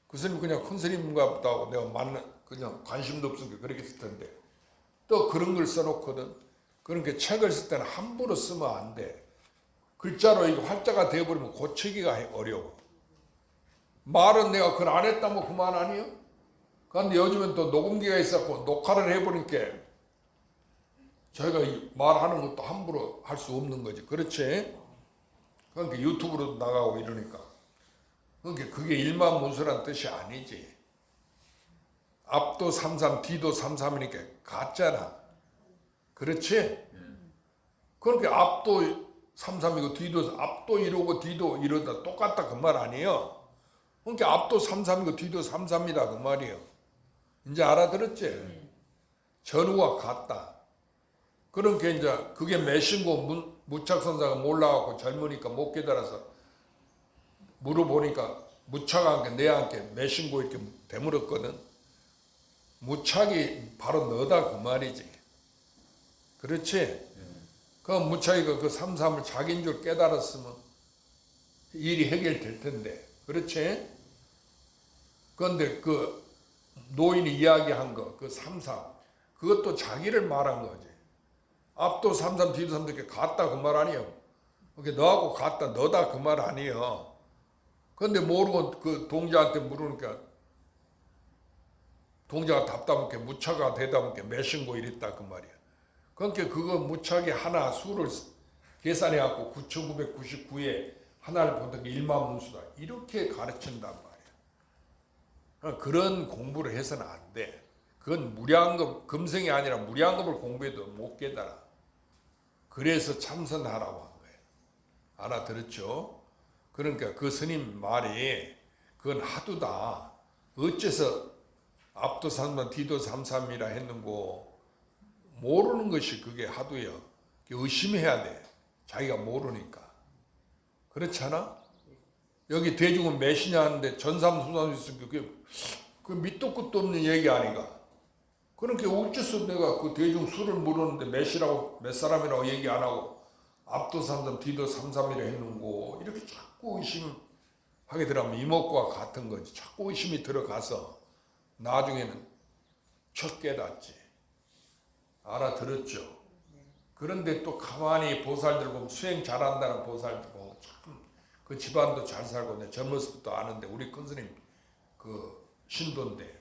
[SPEAKER 1] 그 스님 그냥 큰 스님인가 보다 하고 내가 그냥 관심도 없으니까 그렇게 쓸 텐데 또 그런 걸 써놓거든. 그러니까 책을 쓸 때는 함부로 쓰면 안 돼. 글자로 이게 활자가 되어버리면 고치기가 어려워. 말은 내가 그걸 안 했다면 그만 아니요? 그런데 요즘엔 또 녹음기가 있었고 녹화를 해보니까 저희가 말하는 것도 함부로 할 수 없는 거지. 그렇지? 그러니까 유튜브로 나가고 이러니까. 그러니까 그게 일만문수란 뜻이 아니지. 앞도 33, 뒤도 33이니까 같잖아. 그렇지? 그러니까 앞도 33이고 뒤도 앞도 이러고 뒤도 이러다 똑같다 그 말 아니에요? 그러니까 앞도 33이고 뒤도 33이다 그 말이에요. 이제 알아들었지? 전후가 같다. 그러니까 이제 그게 매신고 무착선사가 몰라갖고 젊으니까 못 깨달아서 물어보니까 무착한 게 내한테 매신고 이렇게 되물었거든. 무착이 바로 너다 그 말이지. 그렇지? 그 무착이가 그 33을 자기인 줄 깨달았으면 일이 해결될 텐데. 그렇지? 그런데 그 노인이 이야기한 거, 그 33, 그것도 자기를 말한 거지. 앞도 33, 뒤도 33 이렇게 같다 그 말 아니에요. 그게 너하고 같다, 너다 그 말 아니에요. 그런데 모르고 그 동자한테 물으니까 동자가 답답하게 무차가 되다보니까 매신고 이랬다 그 말이야. 그러니까 그거 무차기 하나 수를 계산해 갖고 9,999에 하나를 보던 게 일만문수다. 이렇게 가르친단 말이야. 그런 공부를 해서는 안 돼. 그건 무량급, 금성이 아니라 무량급을 공부해도 못 깨달아. 그래서 참선하라고 한 거예요. 알아들었죠? 그러니까 그 스님 말이 그건 하두다. 어째서 앞도 삼삼 뒤도 삼삼이라 했는고 모르는 것이 그게 하도요. 의심해야 돼. 자기가 모르니까. 그렇잖아? 여기 대중은 몇이냐 하는데 전삼 수삼 있으니까 그 밑도 끝도 없는 얘기 아니가. 그러니까 어째서 내가 그 대중 수를 물었는데 몇이라고 몇 사람이라고 얘기 안 하고 앞도 삼삼 뒤도 삼삼이라 했는고 이렇게 자꾸 의심하게 들어가면 이목구와 같은 거지. 자꾸 의심이 들어가서 나중에는 첫 깨닫지. 알아들었죠. 그런데 또 가만히 보살들 보면 수행 잘한다는 보살들 보면 참 그 집안도 잘 살고 내 젊었을 때도 아는데 우리 큰 스님 그 신도인데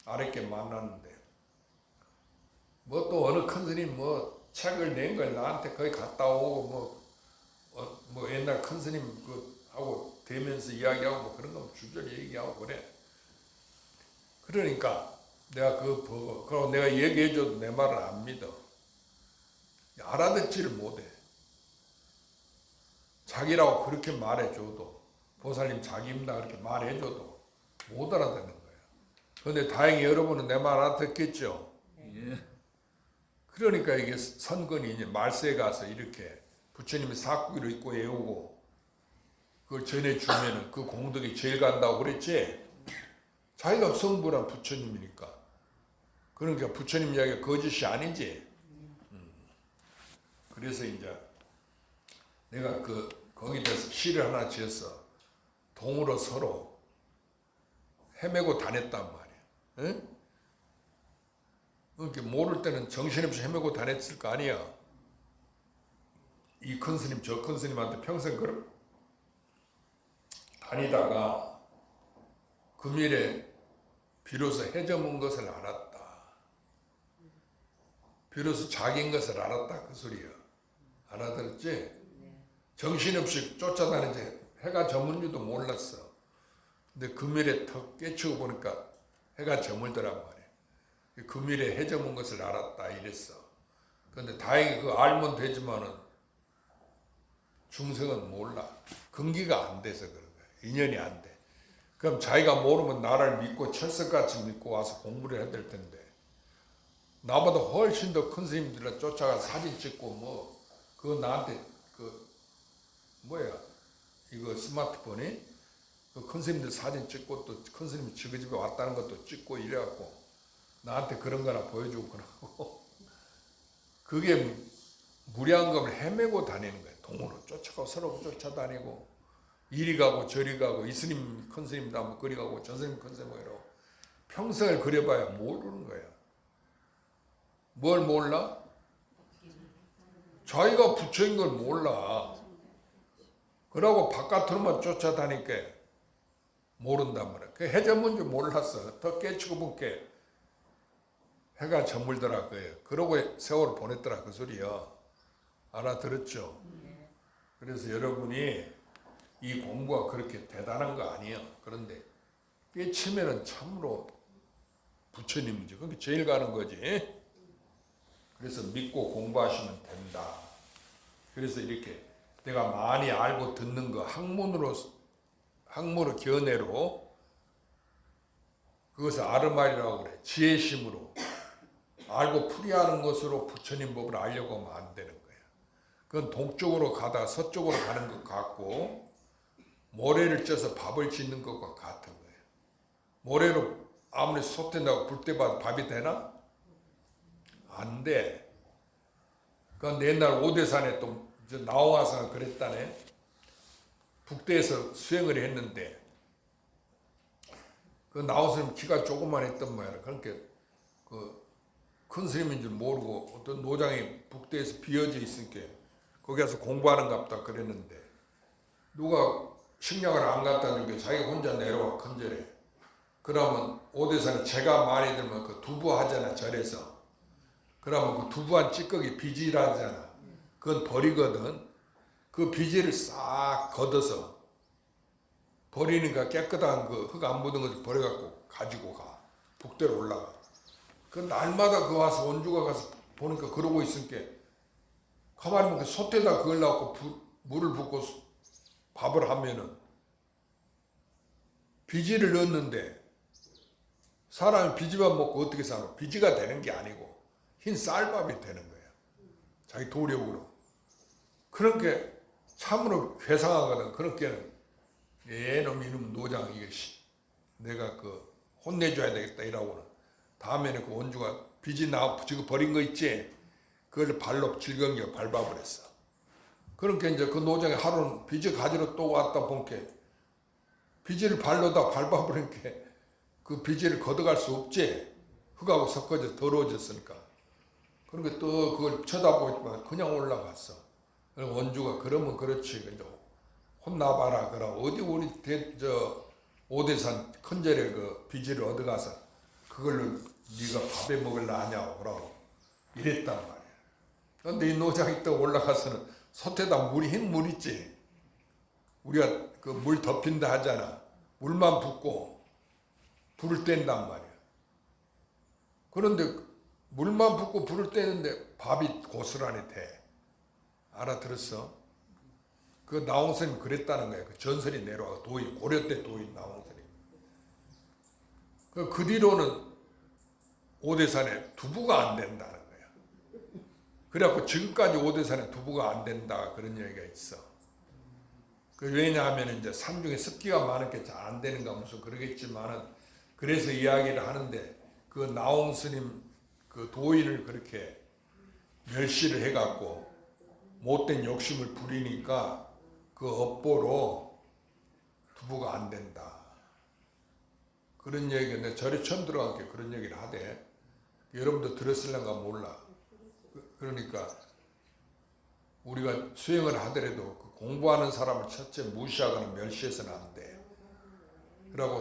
[SPEAKER 1] 아랫게 만났는데 뭐 또 어느 큰 스님 뭐 책을 낸 걸 나한테 거기 갔다 오고 뭐 옛날 큰 스님 그 하고 대면서 이야기하고 뭐 그런 거 주저리 얘기하고 그래. 그러니까 내가 그거 내가 얘기해줘도 내 말을 안 믿어. 알아듣지를 못해. 자기라고 그렇게 말해줘도 보살님 자기입니다 그렇게 말해줘도 못 알아듣는 거야. 그런데 다행히 여러분은 내 말 알아듣겠죠.
[SPEAKER 2] 예.
[SPEAKER 1] 그러니까 이게 선근이 이제 말세에 가서 이렇게 부처님이 사구기로 입고 외우고 그걸 전해주면은 그 공덕이 제일 간다고 그랬지. 자기가 성불한 부처님이니까. 그러니까 부처님 이야기가 거짓이 아니지. 그래서 이제 내가 거기다 시를 하나 지어서 동으로 서로 헤매고 다녔단 말이야. 응? 그렇게 모를 때는 정신없이 헤매고 다녔을 거 아니야. 이 큰 스님 저 큰 스님한테 평생 그렇게 다니다가 금일에 비로소 해저문 것을 알았다. 비로소 자기인 것을 알았다 그 소리야. 알아들었지? 정신없이 쫓아다니지 해가 저문 줄도 몰랐어. 근데 금일에 턱 깨치고 보니까 해가 저물더란 말이야. 금일에 해 저문 것을 알았다 이랬어. 그런데 다행히 그 알면 되지만은 중생은 몰라. 근기가 안 돼서 그런 거야. 인연이 안 돼. 그럼 자기가 모르면 나를 믿고 철석같이 믿고 와서 공부를 해야 될 텐데 나보다 훨씬 더 큰 스님들을 쫓아가 사진 찍고 뭐 그거 나한테 이거 스마트폰이 그 큰 스님들 사진 찍고 또 큰 스님이 지그 집에 왔다는 것도 찍고 이래갖고 나한테 그런 거나 보여주고 그러고 그게 무량겁을 헤매고 다니는 거예요. 동으로 쫓아가고 서로 쫓아다니고 이리 가고 저리 가고 이 스님 큰 스님도 한번 그리 가고 저 스님 큰 스님 이러고 평생을 그려봐야 모르는 거야. 뭘 몰라? 자기가 부처인 걸 몰라. 그러고 바깥으로만 쫓아다니까 모른단 말이야. 그 해저문 줄 몰랐어. 더 깨치고 본게 해가 저물더라 그예요. 그러고 세월을 보냈더라 그 소리야. 알아들었죠? 그래서 여러분이 이 공부가 그렇게 대단한 거 아니에요. 그런데 깨치면은 참으로 부처님이지. 그게 제일 가는 거지. 그래서 믿고 공부하시면 된다. 그래서 이렇게 내가 많이 알고 듣는 거 학문으로 견해로 그것을 아르말이라고 그래. 지혜심으로 알고 풀이하는 것으로 부처님 법을 알려고 하면 안 되는 거야. 그건 동쪽으로 가다가 서쪽으로 가는 것 같고 모래를 쪄서 밥을 짓는 것과 같은 거예요. 모래로 아무리 솟된다고 불 때 봐도 밥이 되나? 안 돼. 그건 옛날 오대산에 또 나와서 그랬다네. 북대에서 수행을 했는데 그 나오스님 키가 조그만 했던 모양이야. 그러니까 그 큰 스님인 줄 모르고 어떤 노장이 북대에서 비어져 있으니까 거기 가서 공부하는가 보다 그랬는데 누가 식량을 안 갖다 준 게 자기가 혼자 내려와 큰절에. 그러면 오대산에 제가 많이 들면 그 두부 하잖아 절에서. 그러면 그 두부한 찌꺼기 비질하잖아. 그건 버리거든. 그 비질을 싹 걷어서 버리니까 깨끗한 그 흙 안 묻은 것을 버려갖고 가지고 가. 북대로 올라가. 그 날마다 그 와서 원주가 가서 보니까 그러고 있으니까 가만히 보니까 솥에다 그걸 넣고 물을 붓고 밥을 하면은 비질을 넣었는데 사람이 비지만 먹고 어떻게 사노? 비지가 되는 게 아니고 흰 쌀밥이 되는 거야. 자기 도력으로. 그런 게 참으로 괴상하거든. 그렇게는 얘놈 이놈 노장 이게 내가 그 혼내줘야 되겠다 이라고는 다음에는 그 원주가 비지 나 지금 버린 거 있지? 그걸 발로 질겅겨 밟아버렸어. 그러니까 이제 그 노장이 하루는 비지 가지러 또 왔다 본게 비지를 발로다 밟아버리니까 그 비지를 걷어갈 수 없지. 흙하고 섞어져 더러워졌으니까. 그러니까 또 그걸 쳐다보고 있지만 그냥 올라갔어. 원주가 그러면 그렇지. 이제 혼나봐라. 그럼 어디 우리 오대산 큰절에 그 비지를 얻어가서 그걸로 네가 밥에 먹을라 하냐고 그러고 이랬단 말이야. 그런데 이 노장이 또 올라가서는 솥에다 흰 물 있지. 우리가 그 물 덮인다 하잖아. 물만 붓고 불을 뗀단 말이야. 그런데 물만 붓고 불을 떼는데 밥이 고스란히 돼. 알아들었어? 그 나홍스님이 그랬다는 거야. 그 전설이 내려와. 고려 때 도인 나홍스님. 그 뒤로는 오대산에 두부가 안 된다는 거야. 그래갖고 지금까지 오대산에 두부가 안 된다 그런 얘기가 있어. 왜냐하면 이제 산중에 습기가 많으니까 잘 안 되는가 무슨 그러겠지만은 그래서 이야기를 하는데 그 나홍스님 그 도인을 그렇게 멸시를 해갖고 못된 욕심을 부리니까 그 업보로 두부가 안 된다. 그런 얘기가 내가 절에 처음 들어간 게 그런 얘기를 하대. 여러분도 들었을런가 몰라. 그러니까 우리가 수행을 하더라도 그 공부하는 사람을 첫째 무시하거나 멸시해서는 안 돼. 그러고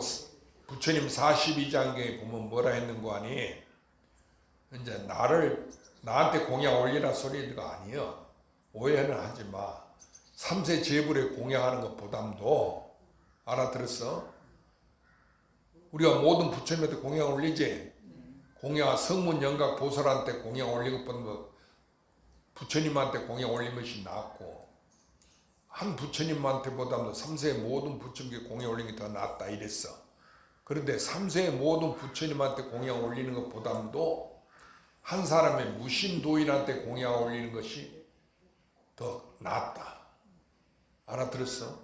[SPEAKER 1] 부처님 42장경에 보면 뭐라 했는 거 아니? 이제 나한테 공양 올리라 소리가 아니여. 오해는 하지 마. 3세 제불에 공양하는 것 부담도 알아들었어? 우리가 모든 부처님한테 공양 올리지? 공양 성문 영각 보살한테 공양 올린 것보다 부처님한테 공양 올린 것이 낫고 한 부처님한테보다도 3세의 모든 부처님께 공양 올린 게 더 낫다 이랬어. 그런데 3세의 모든 부처님한테 공양 올리는 것보다도 한 사람의 무심도인한테 공양 올리는 것이 더 낫다. 알아들었어?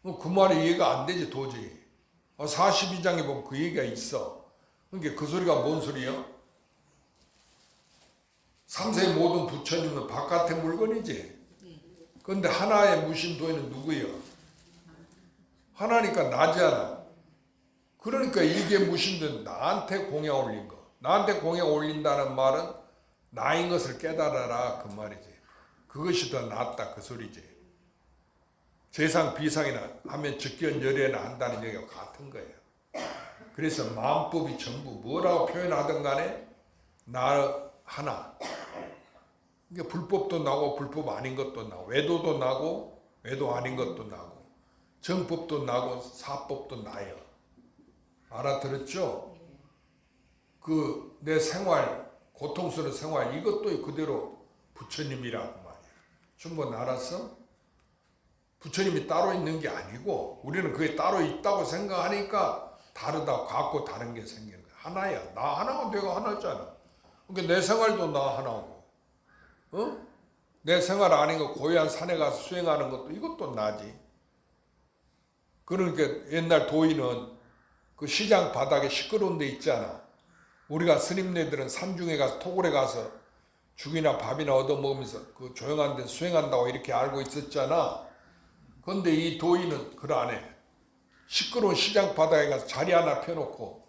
[SPEAKER 1] 그 말이 이해가 안 되지 도저히. 42장에 보면 그 얘기가 있어. 그러니까 그 소리가 뭔 소리야? 3세의 모든 부처님은 바깥의 물건이지. 그런데 하나의 무심도인은 누구예요? 하나니까 나잖아. 그러니까 이게 무심도인 나한테 공양 올린 거. 나한테 공양 올린다는 말은 나인 것을 깨달아라 그 말이지. 그것이 더 낫다 그 소리지. 재상 비상이나 하면 즉견열애나 한다는 얘기가 같은 거예요. 그래서 마음법이 전부 뭐라고 표현하든 간에 나 하나. 그러니까 불법도 나고 불법 아닌 것도 나고 외도도 나고 외도 아닌 것도 나고 정법도 나고 사법도 나요. 알아들었죠? 그 내 생활 고통스러운 생활 이것도 그대로 부처님이라고 말이야. 충분히 알았어? 부처님이 따로 있는 게 아니고 우리는 그게 따로 있다고 생각하니까 다르다 갖고 다른 게 생기는 거야. 하나야. 나 하나가 내가 하나잖아. 그러니까 내 생활도 나 하나고 내 생활 아닌 거 고요한 산에 가서 수행하는 것도 이것도 나지. 그러니까 옛날 도인은 그 시장 바닥에 시끄러운 데 있잖아. 우리가 스님네들은 산중에 가서 토굴에 가서 죽이나 밥이나 얻어먹으면서 그 조용한 데 수행한다고 이렇게 알고 있었잖아. 그런데 이 도인은 그걸 안 해. 시끄러운 시장 바닥에 가서 자리 하나 펴놓고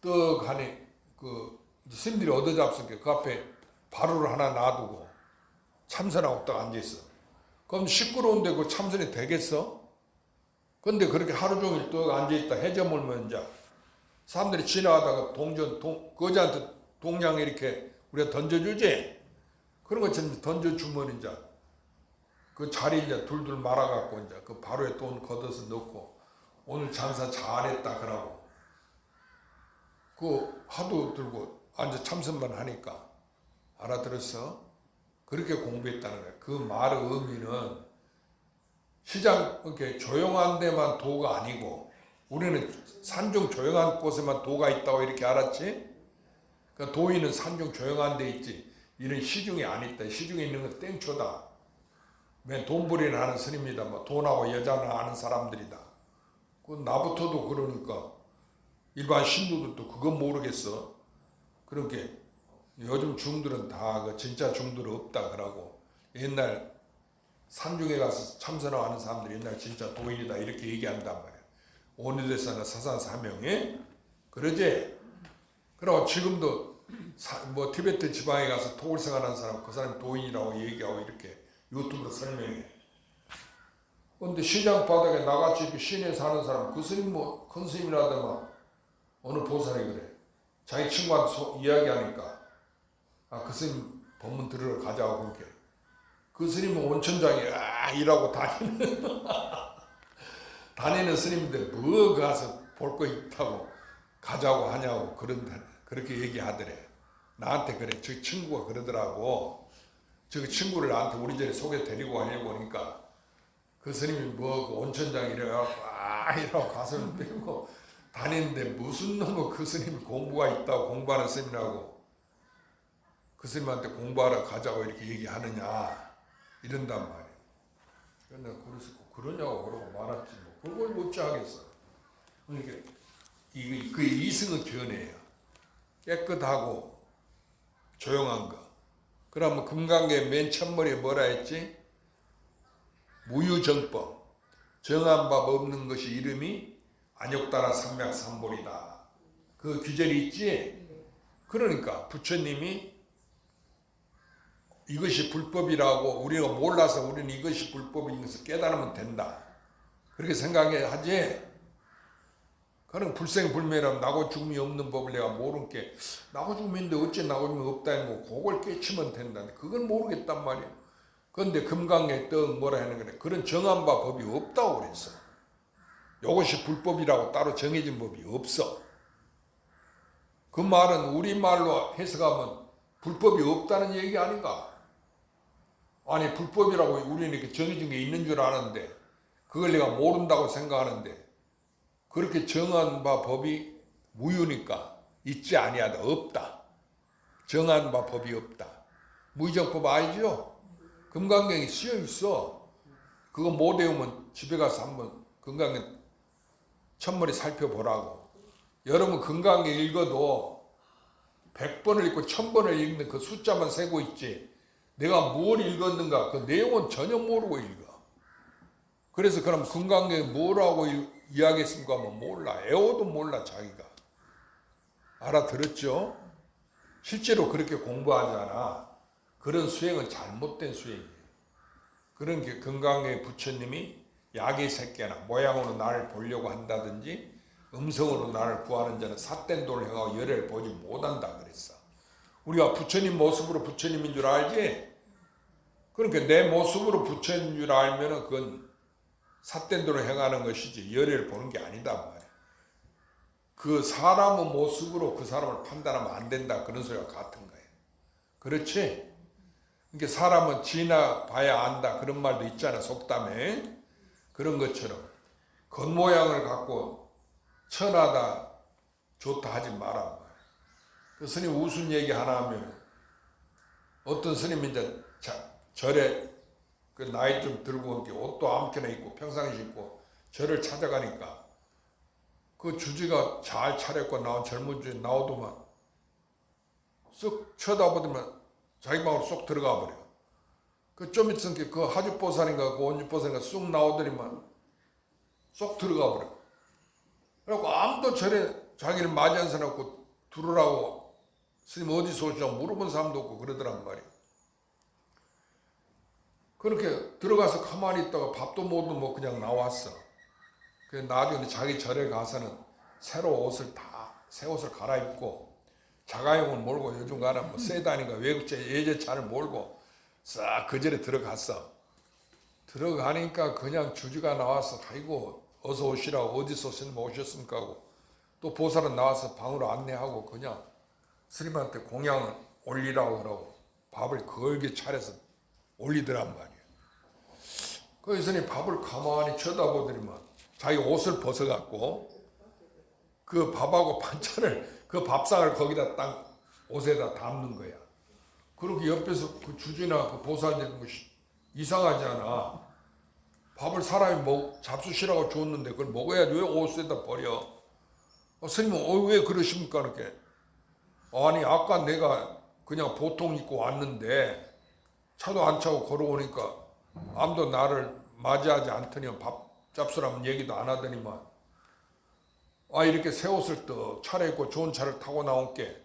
[SPEAKER 1] 떡하니 그 스님들이 얻어잡으니까 그 앞에 바루를 하나 놔두고 참선하고 딱 앉아있어. 그럼 시끄러운데 그 참선이 되겠어? 근데 그렇게 하루 종일 떡 앉아있다 해저 물면 이제 사람들이 지나가다가 거지한테 동양 이렇게 우리가 던져주지? 그런 것처럼 던져주면 이제 그 자리 이제 둘둘 말아갖고 이제 그 바로에 돈 걷어서 넣고 오늘 장사 잘했다 그러고 그 하도 들고 앉아 참선만 하니까 알아들었어? 그렇게 공부했다는 거야. 그 말의 의미는 시장 이렇게 조용한 데만 도가 아니고 우리는 산중 조용한 곳에만 도가 있다고 이렇게 알았지? 그러니까 도인은 산중 조용한 데 있지. 이런 시중에 안 있다. 시중에 있는 건 땡초다. 맨 돈벌이나 하는 스님이다. 뭐 돈하고 여자나 아는 사람들이다. 그 나부터도 그러니까 일반 신도들도 그건 모르겠어. 그렇게 요즘 중들은 다 그 진짜 중들 없다 그러고 옛날 산중에 가서 참선하는 사람들이 옛날 진짜 도인이다 이렇게 얘기한단 말이야. 오니데사나 사산사명에 그러지. 그리고 지금도 뭐 티베트 지방에 가서 토굴생활하는 사람 그 사람이 도인이라고 얘기하고 이렇게 유튜브로 설명해. 근데 시장 바닥에 나같이 이렇게 시내에 사는 사람 그 스님 뭐 큰 스님이라더만 어느 보살이 그래. 자기 친구한테 이야기하니까 그 스님 법문 들으러 가자고 그렇게. 그 스님은 온천장에 일하고 다니는 스님인데 뭐 가서 볼 거 있다고 가자고 하냐고 그렇게 얘기하더래. 나한테 그래. 저 친구가 그러더라고. 저 친구를 나한테 우리 집에 소개 데리고 가려고 하니까 그 스님이 뭐 그 온천장 이래갖고 가슴을 빼고 다니는데 무슨 놈의 그 스님이 공부가 있다고 공부하는 스님이라고 그 스님한테 공부하러 가자고 이렇게 얘기하느냐 이런단 말이야. 근데 그래서 그러냐고 그러고 말았지 뭐 그걸 못지 하겠어. 그러니까 그 이승의 견해예요. 깨끗하고 조용한 거. 그러면 금강계 맨 첫머리에 뭐라 했지? 무유정법. 정한 법 없는 것이 이름이 안욕따라 삼맥삼볼이다. 그 규절이 있지? 그러니까 부처님이 이것이 불법이라고 우리가 몰라서 우리는 이것이 불법인 것을 깨달으면 된다. 그렇게 생각하지? 그런 불생불멸하면 나고 죽음이 없는 법을 내가 모르는 게 나고 죽음이 있는데 어째 나고 죽음이 없다 했고 그걸 깨치면 된다. 그건 모르겠단 말이야. 그런데 금강에 떡 뭐라 하는 거래. 그런 정한 바 법이 없다고 그랬어. 이것이 불법이라고 따로 정해진 법이 없어. 그 말은 우리말로 해석하면 불법이 없다는 얘기 아닌가? 아니 불법이라고 우리는 이렇게 정해진 게 있는 줄 아는데 그걸 내가 모른다고 생각하는데 그렇게 정한 바 법이 무유니까 있지 아니하다. 없다. 정한 바 법이 없다. 무의정법 알죠? 금강경에 쓰여 있어. 그거 못 외우면 집에 가서 한번 금강경 첫머리 살펴보라고. 여러분 금강경 읽어도 100번을 읽고 1000번을 읽는 그 숫자만 세고 있지 내가 뭘 읽었는가 그 내용은 전혀 모르고 읽어. 그래서 그럼 금강경에 뭐라고 이야기했습니까 하면 몰라. 애호도 몰라 자기가. 알아들었죠? 실제로 그렇게 공부하잖아. 그런 수행은 잘못된 수행이에요. 그런 게 금강경에 부처님이 약의 새끼나 모양으로 나를 보려고 한다든지 음성으로 나를 구하는 자는 삿된 도를 행하고 열애를 보지 못한다 그랬어. 우리가 부처님 모습으로 부처님인 줄 알지? 그러니까 내 모습으로 부처인 줄 알면은 그건 삿된 도를 행하는 것이지 열애를 보는 게 아니다 말이야. 그 사람의 모습으로 그 사람을 판단하면 안 된다 그런 소리가 같은 거예요. 그렇지? 그러니까 사람은 지나봐야 안다 그런 말도 있잖아 속담에. 그런 것처럼 겉모양을 갖고 천하다 좋다 하지 마라 말이야. 그 스님 우스운 얘기 하나 하면 어떤 스님이 이제 절에 그 나이 좀 들고 옷도 아무렇게나 입고 평상시 입고 절을 찾아가니까 그 주지가 잘 차렸고 나온 젊은 주지 나오더만 쓱 쳐다보더만 자기 방으로 쏙 들어가 버려. 그 좀 있으니까 그 하주보살인가 그 온주보살인가 쑥 나오더니만 쏙 들어가 버려. 그래갖고 아무도 절에 자기를 맞이한 사람 없고 들으라고 스님 어디서 오시냐고 물어본 사람도 없고 그러더란 말이야. 그렇게 들어가서 가만히 있다가 밥도 못 먹고 그냥 나왔어. 그래서 나중에 자기 절에 가서는 새 옷을 갈아입고 자가용을 몰고 요즘 가는 뭐 세단인가 외국제 예제차를 몰고 싹 그 절에 들어갔어. 들어가니까 그냥 주지가 나와서 아이고 어서 오시라고 어디서 스님 오셨습니까 하고 또 보살은 나와서 방으로 안내하고 그냥 스님한테 공양을 올리라고 그러고 밥을 걸게 차려서 올리더란 말이에요. 그 스님 밥을 가만히 쳐다보더니만 자기 옷을 벗어갖고 그 밥하고 반찬을 그 밥상을 거기다 딱 옷에다 담는 거야. 그렇게 옆에서 그 주지나 그 보살들이 뭐 이상하지 않아. 밥을 사람이 잡수시라고 줬는데 그걸 먹어야지 왜 옷에다 버려? 스님은 왜 그러십니까? 이렇게. 아니 아까 내가 그냥 보통 입고 왔는데 차도 안 차고 걸어오니까 아무도 나를 맞이하지 않더니만 밥 잡수라면 얘기도 안 하더니만 이렇게 새 옷을 떡 차려입고 좋은 차를 타고 나온 게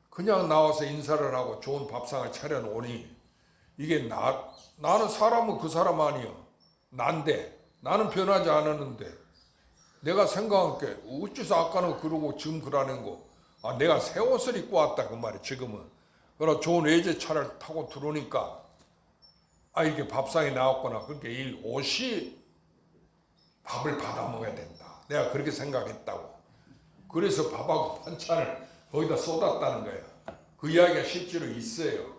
[SPEAKER 1] 그냥 나와서 인사를 하고 좋은 밥상을 차려놓으니 이게 나는 사람은 그 사람 아니야. 난데 나는 변하지 않았는데 내가 생각한 게 어째서 아까는 그러고 지금 그러는 거. 내가 새 옷을 입고 왔다 그 말이야 지금은. 그러나 좋은 외제차를 타고 들어오니까 이렇게 밥상이 나왔구나. 그러니까 이 옷이 밥을 받아 먹어야 된다. 내가 그렇게 생각했다고. 그래서 밥하고 반찬을 거기다 쏟았다는 거야. 그 이야기가 실제로 있어요.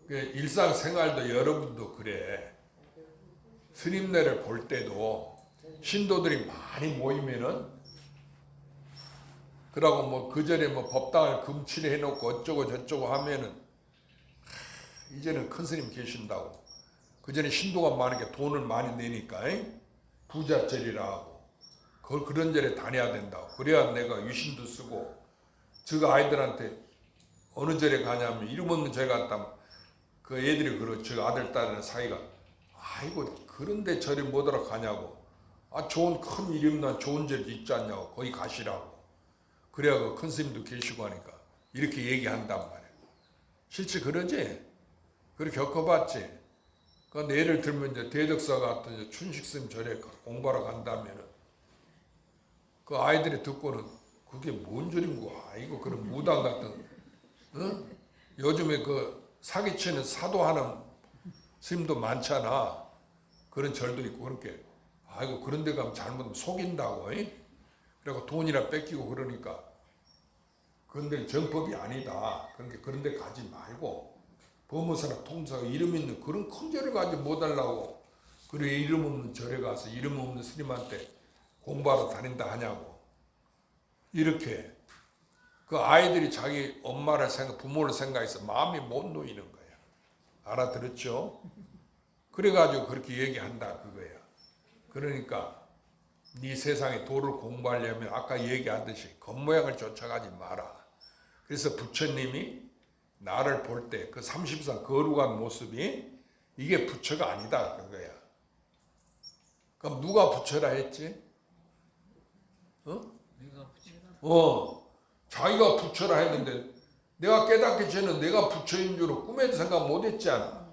[SPEAKER 1] 일상생활도 여러분도 그래. 스님네를 볼 때도 신도들이 많이 모이면은 그러고 뭐 그전에 뭐 법당을 금칠해 놓고 어쩌고 저쩌고 하면은 이제는 큰 스님 계신다고. 그전에 신도가 많으니까 돈을 많이 내니까 부자절이라 하고 그런 절에 다녀야 된다고. 그래야 내가 유신도 쓰고 저 아이들한테 어느 절에 가냐면 이름 없는 절 갔다면 그 애들이 저 아들 딸이나 사이가 아이고 그런데 절에 뭐더라 가냐고. 좋은 큰 이름 난 좋은 절 있지 않냐고. 거기 가시라고. 그래야 그 큰 스님도 계시고 하니까 이렇게 얘기한단 말이야. 실제 그러지? 그렇게 겪어봤지? 그런데 예를 들면 이제 대덕사 같은 춘식스님 절에 공부하러 간다면은 그 아이들이 듣고는 그게 뭔 절인 거야? 아이고 그런 무당 같은 요즘에 그 사기치는 사도하는 스님도 많잖아. 그런 절도 있고 그렇게 아이고 그런 데 가면 잘못 속인다고. 그리고 돈이나 뺏기고 그러니까 그런 데는 정법이 아니다. 그러니까 그런 데 가지 말고 법무사나 통사가 이름 있는 그런 큰 절을 가지 못하려고 그래 이름 없는 절에 가서 이름 없는 스님한테 공부하러 다닌다 하냐고. 이렇게 그 아이들이 자기 엄마를 부모를 생각해서 마음이 못 놓이는 거야. 알아들었죠? 그래가지고 그렇게 얘기한다 그거야. 그러니까 네 세상에 도를 공부하려면 아까 얘기하듯이 겉모양을 쫓아가지 마라. 그래서 부처님이 나를 볼 때 그 30상 거룩한 모습이 이게 부처가 아니다 그거야. 그럼 누가 부처라 했지?
[SPEAKER 2] 내가 부처.
[SPEAKER 1] 자기가 부처라 했는데 내가 깨닫기 전에 내가 부처인 줄은 꿈에도 생각 못했잖아.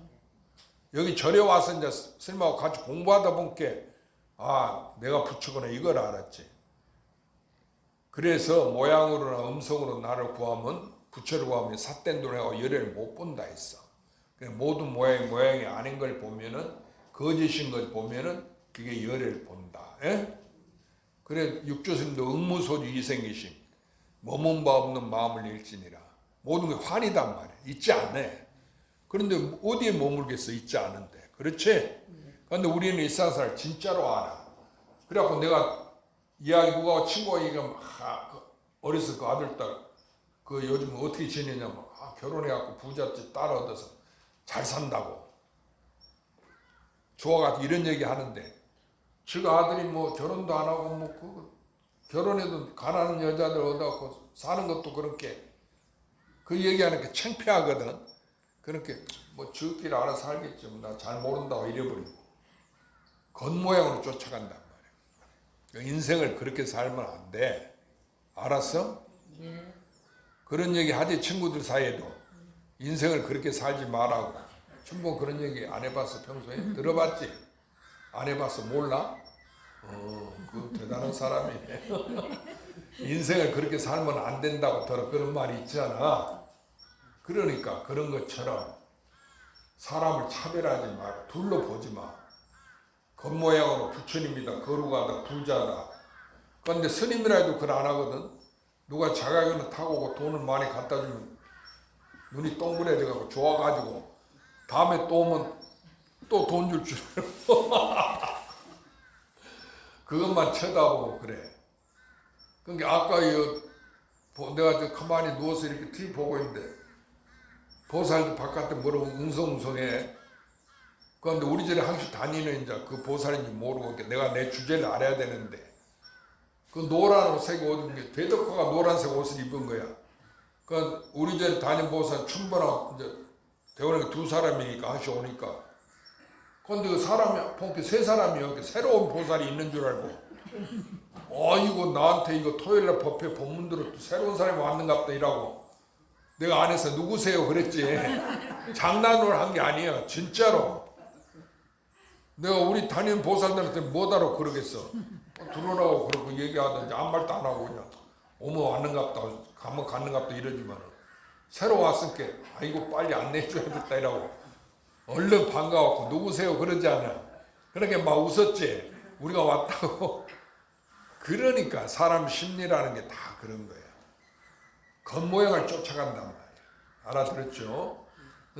[SPEAKER 1] 여기 절에 와서 이제 스님하고 같이 공부하다 보니까 내가 부처구나 이걸 알았지. 그래서 모양으로나 음성으로 나를 구하면 부처를 구하면 삿된 돈을 하고 열애를 못 본다 했어. 모든 모양이 아닌 걸 보면은 거짓인 걸 보면은 그게 열애를 본다. 그래 육조스님도 응무소주 이생기심 머문 바 없는 마음을 일지니라. 모든 게 환이단 말이야. 있지 않아. 그런데 어디에 머물겠어? 있지 않은데. 그렇지? 그런데 우리는 일상생활 진짜로 알아. 그래갖고 내가 이야기 누가 친구가 얘기하면 어렸을 그 아들 딸 그 요즘 어떻게 지내냐면 결혼해갖고 부잣집 딸 얻어서 잘 산다고 좋아가지고 이런 얘기 하는데 저 아들이 뭐 결혼도 안 하고 뭐 결혼해도 가난한 여자들 얻어갖고 사는 것도 그렇게 그 얘기하니까 창피하거든. 그렇게 뭐 저끼리 알아서 살겠지 나 잘 모른다고 이래버리고 겉모양으로 쫓아간단 말이야. 인생을 그렇게 살면 안 돼. 알았어?
[SPEAKER 3] 예.
[SPEAKER 1] 그런 얘기 하지 친구들 사이에도 인생을 그렇게 살지 말라고. 춘봉 그런 얘기 안 해봤어 평소에? 들어봤지? 안 해봤어 몰라? 그 대단한 사람이네. 인생을 그렇게 살면 안 된다고 그런 말이 있잖아. 그러니까 그런 것처럼 사람을 차별하지 말고 둘러보지 마. 겉모양으로 부처님이다 거룩하다 부자다. 그런데 스님이라 해도 그걸 안 하거든. 누가 자가격을 타고 오고 돈을 많이 갖다 주면 눈이 동그래져가지고 좋아가지고 다음에 또 오면 또 돈 줄 줄 알고 그것만 쳐다보고 그래. 그러니까 아까 내가 저 가만히 누워서 이렇게 TV 보고 있는데 보살도 바깥에 뭐라고 웅성웅성해. 그런데 우리 집에 항상 다니는 이제 그 보살인지 모르고 내가 내 주제를 알아야 되는데 그 노란 옷색 옷 입은 게 대덕화가 노란색 옷을 입은 거야. 그 우리 집에 다니는 보살 춘보랑 이제 대원이 두 사람이니까 하시 오니까. 근데 그 사람이 보니까 세 사람이 여기 새로운 보살이 있는 줄 알고. 이거 나한테 이거 토요일날 법회 법문대로 새로운 사람이 왔는갑다 이라고. 내가 안에서 누구세요 그랬지. 장난으로 한 게 아니야 진짜로. 내가 우리 다니는 보살들한테 뭐다라고 그러겠어. 들어오라고 그러고 얘기하던지 아무 말도 안 하고 그냥 오면 왔는갑다 가면 갔는갑다 이러지만은 새로 왔으니까 아이고 빨리 안내해줘야겠다 이라고 얼른 반가웠고 누구세요 그러지 않아. 그러니까 막 웃었지. 우리가 왔다고. 그러니까 사람 심리라는 게 다 그런 거야. 겉모양을 쫓아간단 말이야. 알아들었죠?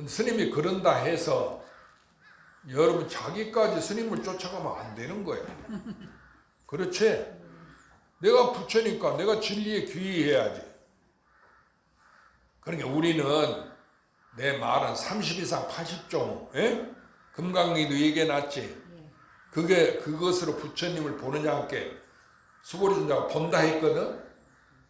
[SPEAKER 1] 스님이 그런다 해서 여러분 자기까지 스님을 쫓아가면 안 되는 거야. 그렇지? 내가 부처니까 내가 진리에 귀의해야지. 그러니까 우리는 내 말은 30 이상 80종 금강리도 얘기해놨지. 그것으로 부처님을 보느냐 함께 수보리존자가 본다 했거든.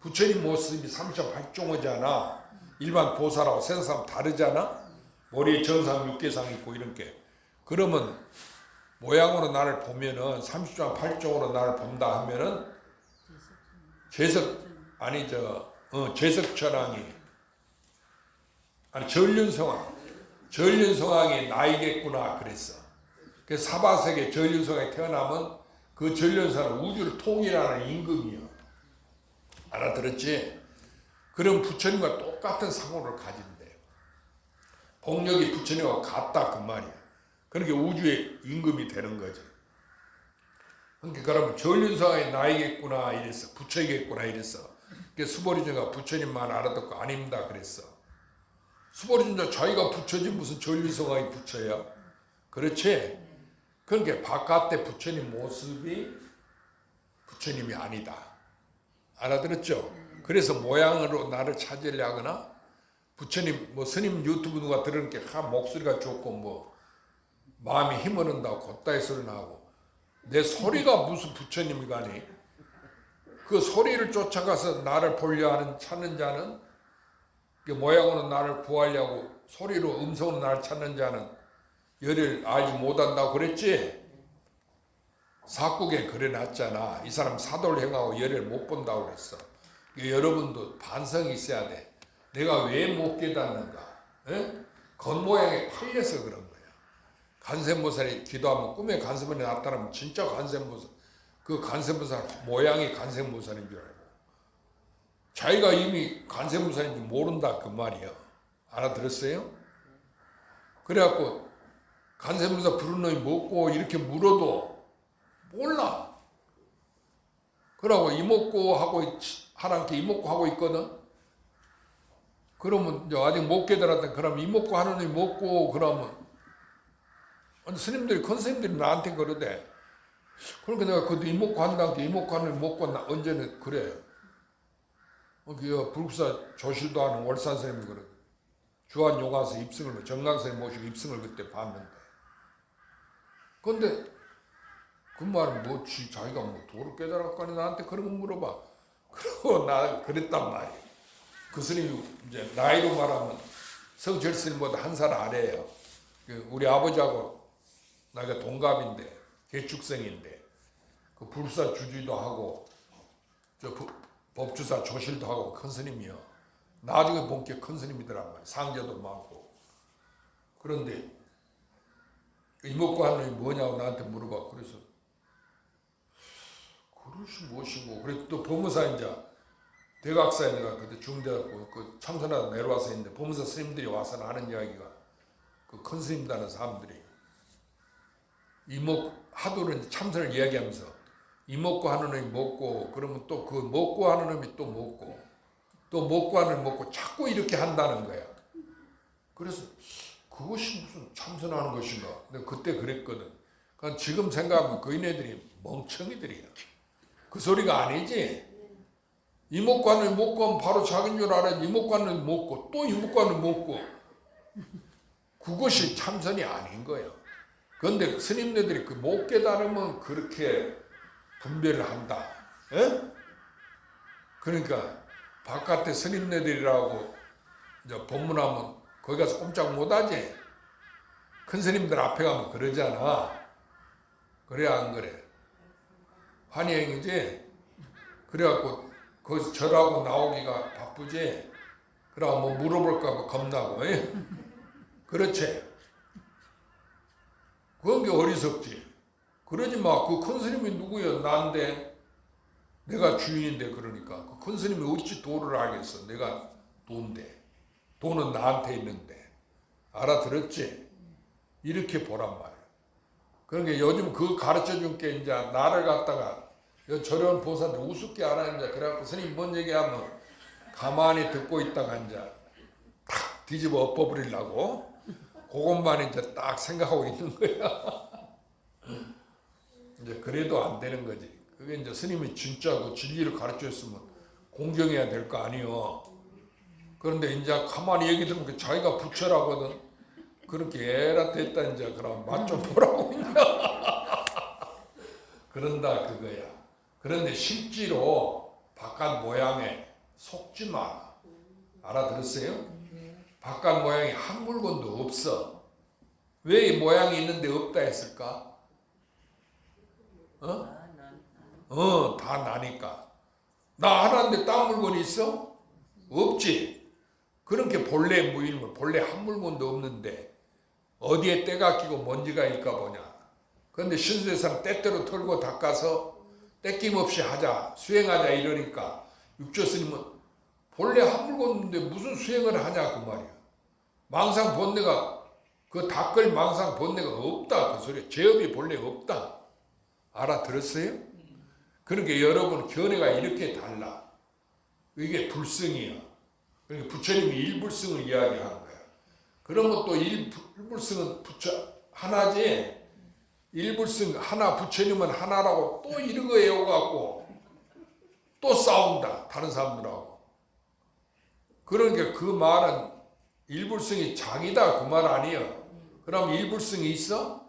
[SPEAKER 1] 부처님 모습이 38종이잖아. 일반 보살하고 세상 사람 다르잖아. 머리에 전상 육개상 있고 이런 게. 그러면 모양으로 나를 보면은 30종 8종으로 나를 본다 하면은 제석천왕이 아니 전륜성왕이 나이겠구나 그랬어. 그 사바세계 전륜성왕이 태어나면 그 전륜성은 우주를 통일하는 임금이요. 알아들었지? 그럼 부처님과 똑같은 사고를 가진대. 복력이 부처님과 같다 그 말이야. 그러니까 우주의 임금이 되는 거죠. 그러니까 그러면 전륜성왕이 나이겠구나 이랬어. 부처이겠구나 이랬어. 그러니까 수보리존자가 부처님만 알아듣고 아닙니다 그랬어. 수보리존자 자기가 부처지 무슨 전륜성왕이 부처야. 그렇지? 그러니까 바깥에 부처님 모습이 부처님이 아니다. 알아들었죠? 그래서 모양으로 나를 찾으려 하거나 부처님 스님 유튜브 누가 들으니까 목소리가 좋고 마음이 힘을 얻는다고 곧다이 소리 나고 내 소리가 무슨 부처님이가니. 그 소리를 쫓아가서 나를 보려 하는 찾는 자는 그 모양으로 나를 구하려고 소리로 음성으로 나를 찾는 자는 열을 알지 못한다고 그랬지. 사국에 그래놨잖아. 이 사람 사도를 행하고 열을 못 본다고 그랬어. 여러분도 반성이 있어야 돼. 내가 왜 못 깨닫는가. 겉모양에 팔려서 그런 거야. 간센보살이 기도하면 꿈에 간센보살이 나타나면 진짜 간센보살, 그 간센보살 모양이 간센보살인 줄 알고 자기가 이미 간센보살인지 모른다 그 말이야. 알아들었어요? 그래갖고 간센보살 부른 놈이 뭐고 이렇게 물어도 몰라. 그러고 이목구 하고 하나님께 이목구 하고 있거든. 그러면 이제 아직 못 깨달았다. 그럼 이목구 하는 놈이 뭐고 그러면 스님들이 큰 스님들이 나한테 그러대. 그러니까 내가 그것도 이목구 한다는 게 이목구 하는 놈이 뭐고 언제는 그래. 불국사 조실도 하는 월산 스님이 그래. 주한 요가서 입승을 정강 스님 모시고 입승을 그때 봤는데. 근데 그 말은 뭐지 자기가 도를 깨달았거니 나한테 그런 거 물어봐. 그러고 나 그랬단 말이야. 그 스님이 이제 나이로 말하면 성철 스님보다 한 살 아래예요. 우리 아버지하고 나이가 동갑인데 개축생인데 그 불사 주지도 하고 저 법주사 조실도 하고 큰 스님이요. 나중에 본격 큰 스님이더란 말이야. 상자도 많고. 그런데 이목구 하는 놈이 뭐냐고 나한테 물어봐. 그래서 그릇이 무엇이고. 그래서 또 법무사 이제 대각사에 내가 그때 중대하고 그 참선하다 내려와서 있는데 법무사 스님들이 와서 하는 이야기가 그 큰 스님다는 사람들이 하도를 참선을 이야기하면서 이목구 하는 놈이 먹고 그러면 또 그 먹고 하는 놈이 또 먹고 또 먹고 하는 놈이 먹고 자꾸 이렇게 한다는 거야. 그래서 그것이 무슨 참선하는 것인가. 내가 그때 그랬거든. 그러니까 지금 생각하면 그 인애들이 멍청이들이야. 그 소리가 아니지. 이목관을 먹고 하면 바로 자기인 줄 알아야지. 이목관을 먹고 또 이목관을 먹고 그것이 참선이 아닌 거예요. 그런데 스님네들이 그 못 깨달으면 그렇게 분별을 한다. 에? 그러니까 바깥에 스님네들이라고 이제 법문하면 거기 가서 꼼짝 못하지. 큰 스님들 앞에 가면 그러잖아. 그래 안 그래? 환희행이지. 그래갖고 거기서 절하고 나오기가 바쁘지. 그러고 뭐 물어볼까 봐 겁나고. 에? 그렇지. 그런 게 어리석지. 그러지 마. 그 큰 스님이 누구야? 난데. 내가 주인인데. 그러니까 그 큰 스님이 어찌 도를 알겠어. 내가 도인데. 도는 나한테 있는데. 알아들었지? 이렇게 보란 말이야. 그러니까 요즘 그 가르쳐준 게 이제 나를 갖다가 저런 보살들 우습게 안 하는데 그래갖고 스님 뭔 얘기하면 가만히 듣고 있다가 이제 탁 뒤집어 엎어버리려고 그것만 이제 딱 생각하고 있는 거야. 이제 그래도 안 되는 거지. 그게 이제 스님이 진짜 그 진리를 가르쳐줬으면 공경해야 될 거 아니요. 그런데 이제 가만히 얘기 들으면 자기가 부처라거든. 그렇게 에라 됐다 이제 그럼 맛 좀 보라고 있냐. 그런다 그거야. 그런데 실제로 바깥 모양에 속지 마라. 알아들었어요? 바깥 모양이 한 물건도 없어. 왜 이 모양이 있는데 없다 했을까? 다 나니까. 나 하나인데 딴 물건이 있어? 없지. 그렇게 본래 무일물, 본래 한 물건도 없는데 어디에 때가 끼고 먼지가 일까 보냐. 그런데 신수대상 때때로 털고 닦아서 떼낌없이 하자, 수행하자 이러니까 육조스님은 본래 한 물건인데 무슨 수행을 하냐 그 말이야. 망상 본내가 그 닦을 망상 본내가 없다 그 소리야. 제업이 본래 없다. 알아들었어요? 그러니까 여러분 견해가 이렇게 달라. 이게 불성이야. 그러니까 부처님이 일불성을 이야기하는 거야. 그러면 또 일불성은 부처 하나지. 일불성 하나 부처님은 하나라고 또 이런 거 애워갖고 또 싸운다 다른 사람들하고. 그러니까 그 말은 일불성이 자기다 그 말 아니에요. 그럼 일불성이 있어?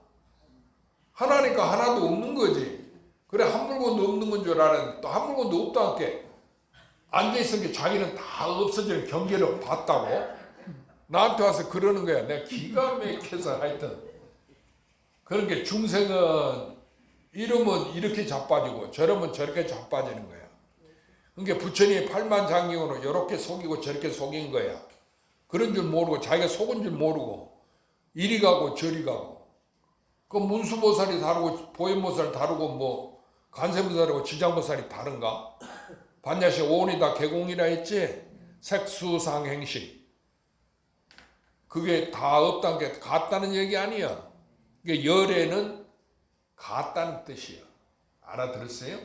[SPEAKER 1] 하나니까 하나도 없는 거지. 그래 한 물건도 없는 건 줄 알았는데 또 한 물건도 없다 할게. 앉아있은 게 자기는 다 없어지는 경계를 봤다고? 나한테 와서 그러는 거야. 내가 기가 막혀서 하여튼. 그러니까 중생은 이러면 이렇게 자빠지고 저러면 저렇게 자빠지는 거야. 그러니까 부처님이 팔만장경으로 이렇게 속이고 저렇게 속인 거야. 그런 줄 모르고 자기가 속은 줄 모르고 이리 가고 저리 가고. 그 문수보살이 다르고 보현보살 다르고 뭐 간세보살하고 지장보살이 다른가? 반야시 오온이 다 개공이라 했지? 색수상행식. 그게 다 없다는 게 같다는 얘기 아니야. 그러니까 열애는 같다는 뜻이야. 알아들었어요?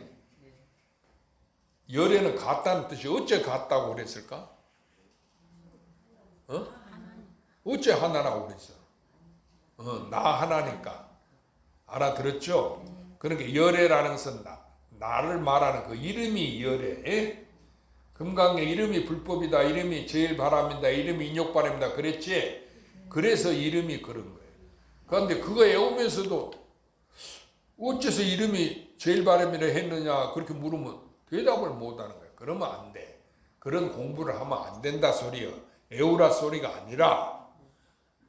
[SPEAKER 1] 열애는 같다는 뜻이 어째 같다고 그랬을까? 어째 하나라고 그랬어? 나 하나니까. 알아들었죠? 그러니까 열애라는 것은 나를 말하는 그 이름이 열애. 금강의 이름이 불법이다. 이름이 제일 바람이다. 이름이 인욕바람이다. 그랬지? 그래서 이름이 그런 거예요. 그런데 그거 애우면서도 어째서 이름이 제일 바람이라 했느냐 그렇게 물으면 대답을 못하는 거예요. 그러면 안 돼. 그런 공부를 하면 안 된다 소리요. 애우라 소리가 아니라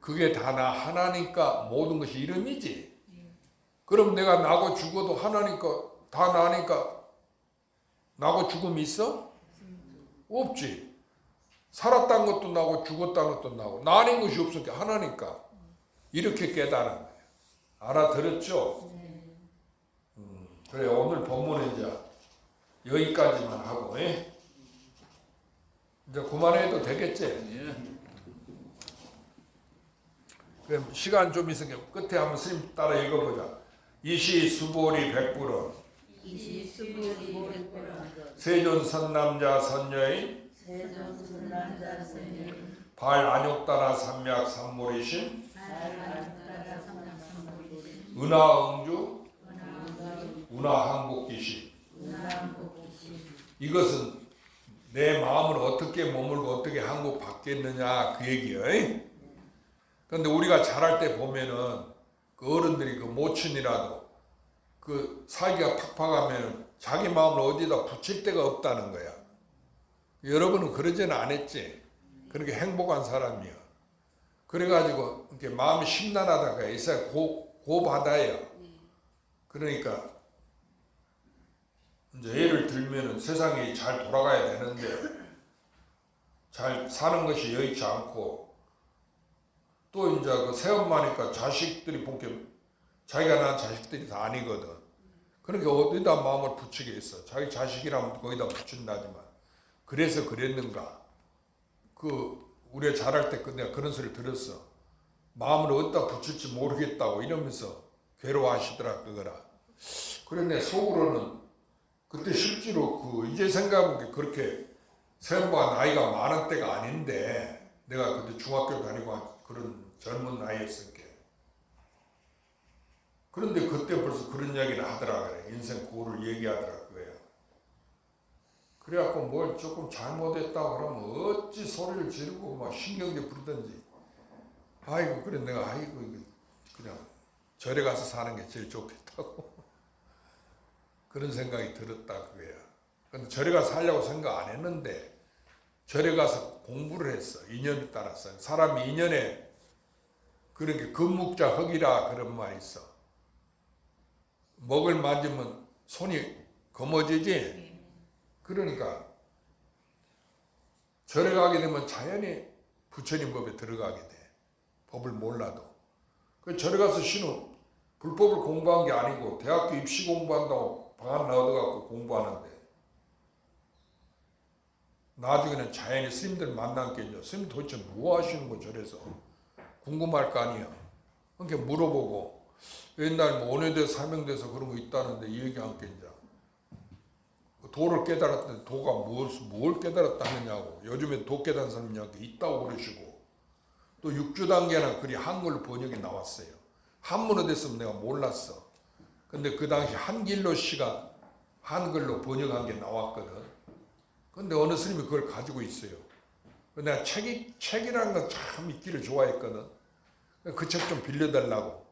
[SPEAKER 1] 그게 다 나 하나니까 모든 것이 이름이지. 그럼 내가 나고 죽어도 하나니까 다 나니까 나고 죽음이 있어? 없지. 살았다는 것도 나고 죽었다는 것도 나고 나는 것이 없으니까 하나니까 이렇게 깨달은 거예요. 알아들었죠? 그래 오늘 본문은 이제 여기까지만 하고 이제 그만해도 되겠지? 그럼 시간 좀 있으니까 끝에 한번 스님 따라 읽어보자. 이시 수보리 백불은 세존 선남자 선녀인 발 안욕따라 삼약 삼모리신 은하응주 운하항복기신. 이것은 내 마음을 어떻게 머물고 어떻게 한국 받겠느냐 그 얘기예요. 그런데 우리가 자랄 때 보면은 그 어른들이 그 모친이라도 그 살기가 팍팍하면 자기 마음을 어디다 붙일 데가 없다는 거야. 여러분은 그러지는 않았지. 그렇게 행복한 사람이야. 그래가지고 이렇게 마음이 심란하다가 있어야 고바다야. 그러니까 이제 예를 들면은 세상이 잘 돌아가야 되는데 잘 사는 것이 여의치 않고 또 이제 그 새엄마니까 자식들이 본게 자기가 낳은 자식들이 다 아니거든. 그러니까 어디다 마음을 붙이겠어. 자기 자식이라면 거기다 붙인다지만 그래서 그랬는가. 우리가 자랄 때 내가 그런 소리를 들었어. 마음을 어디다 붙일지 모르겠다고 이러면서 괴로워하시더라 그거라. 그런데 속으로는 그때 실제로 이제 생각해보면 그렇게 새엄마가 나이가 많은 때가 아닌데 내가 그때 중학교 다니고 그런 젊은 나이였으니까. 그런데 그때 벌써 그런 이야기를 하더라 그래. 인생 고를 얘기하더라 그거야. 그래갖고 뭘 조금 잘못했다고 그러면 어찌 소리를 지르고 막 신경질 부르든지. 아이고 그래 내가 아이고 그냥 절에 가서 사는 게 제일 좋겠다고 그런 생각이 들었다 그거야. 근데 절에 가서 살려고 생각 안 했는데 절에 가서 공부를 했어. 인연에 따라서. 사람이 인연에 그런 게 금묵자 흙이라 그런 말이 있어. 먹을 맞으면 손이 검어지지. 그러니까 절에 가게 되면 자연히 부처님 법에 들어가게 돼. 법을 몰라도. 그 절에 가서 신우 불법을 공부한 게 아니고 대학교 입시 공부한다고 방 하나 얻어갖고 공부하는데 나중에는 자연히 스님들 만난 게 이제 스님 도대체 뭐 하시는 거 절에서 궁금할 거 아니야. 그러니까 물어보고 옛날 뭐 원효대 사명돼서 그런 거 있다는데 얘기한 게 이제 도를 깨달았더니 도가 뭘 깨달았다느냐고. 요즘에 도 깨달은 사람이 있다고 그러시고 또 6주 단계나 그리 한글로 번역이 나왔어요. 한문어 됐으면 내가 몰랐어. 근데 그 당시 한길로 씨가 한글로 번역한 게 나왔거든. 근데 어느 스님이 그걸 가지고 있어요. 내가 책이라는 건 참 읽기를 좋아했거든. 그 책 좀 빌려달라고.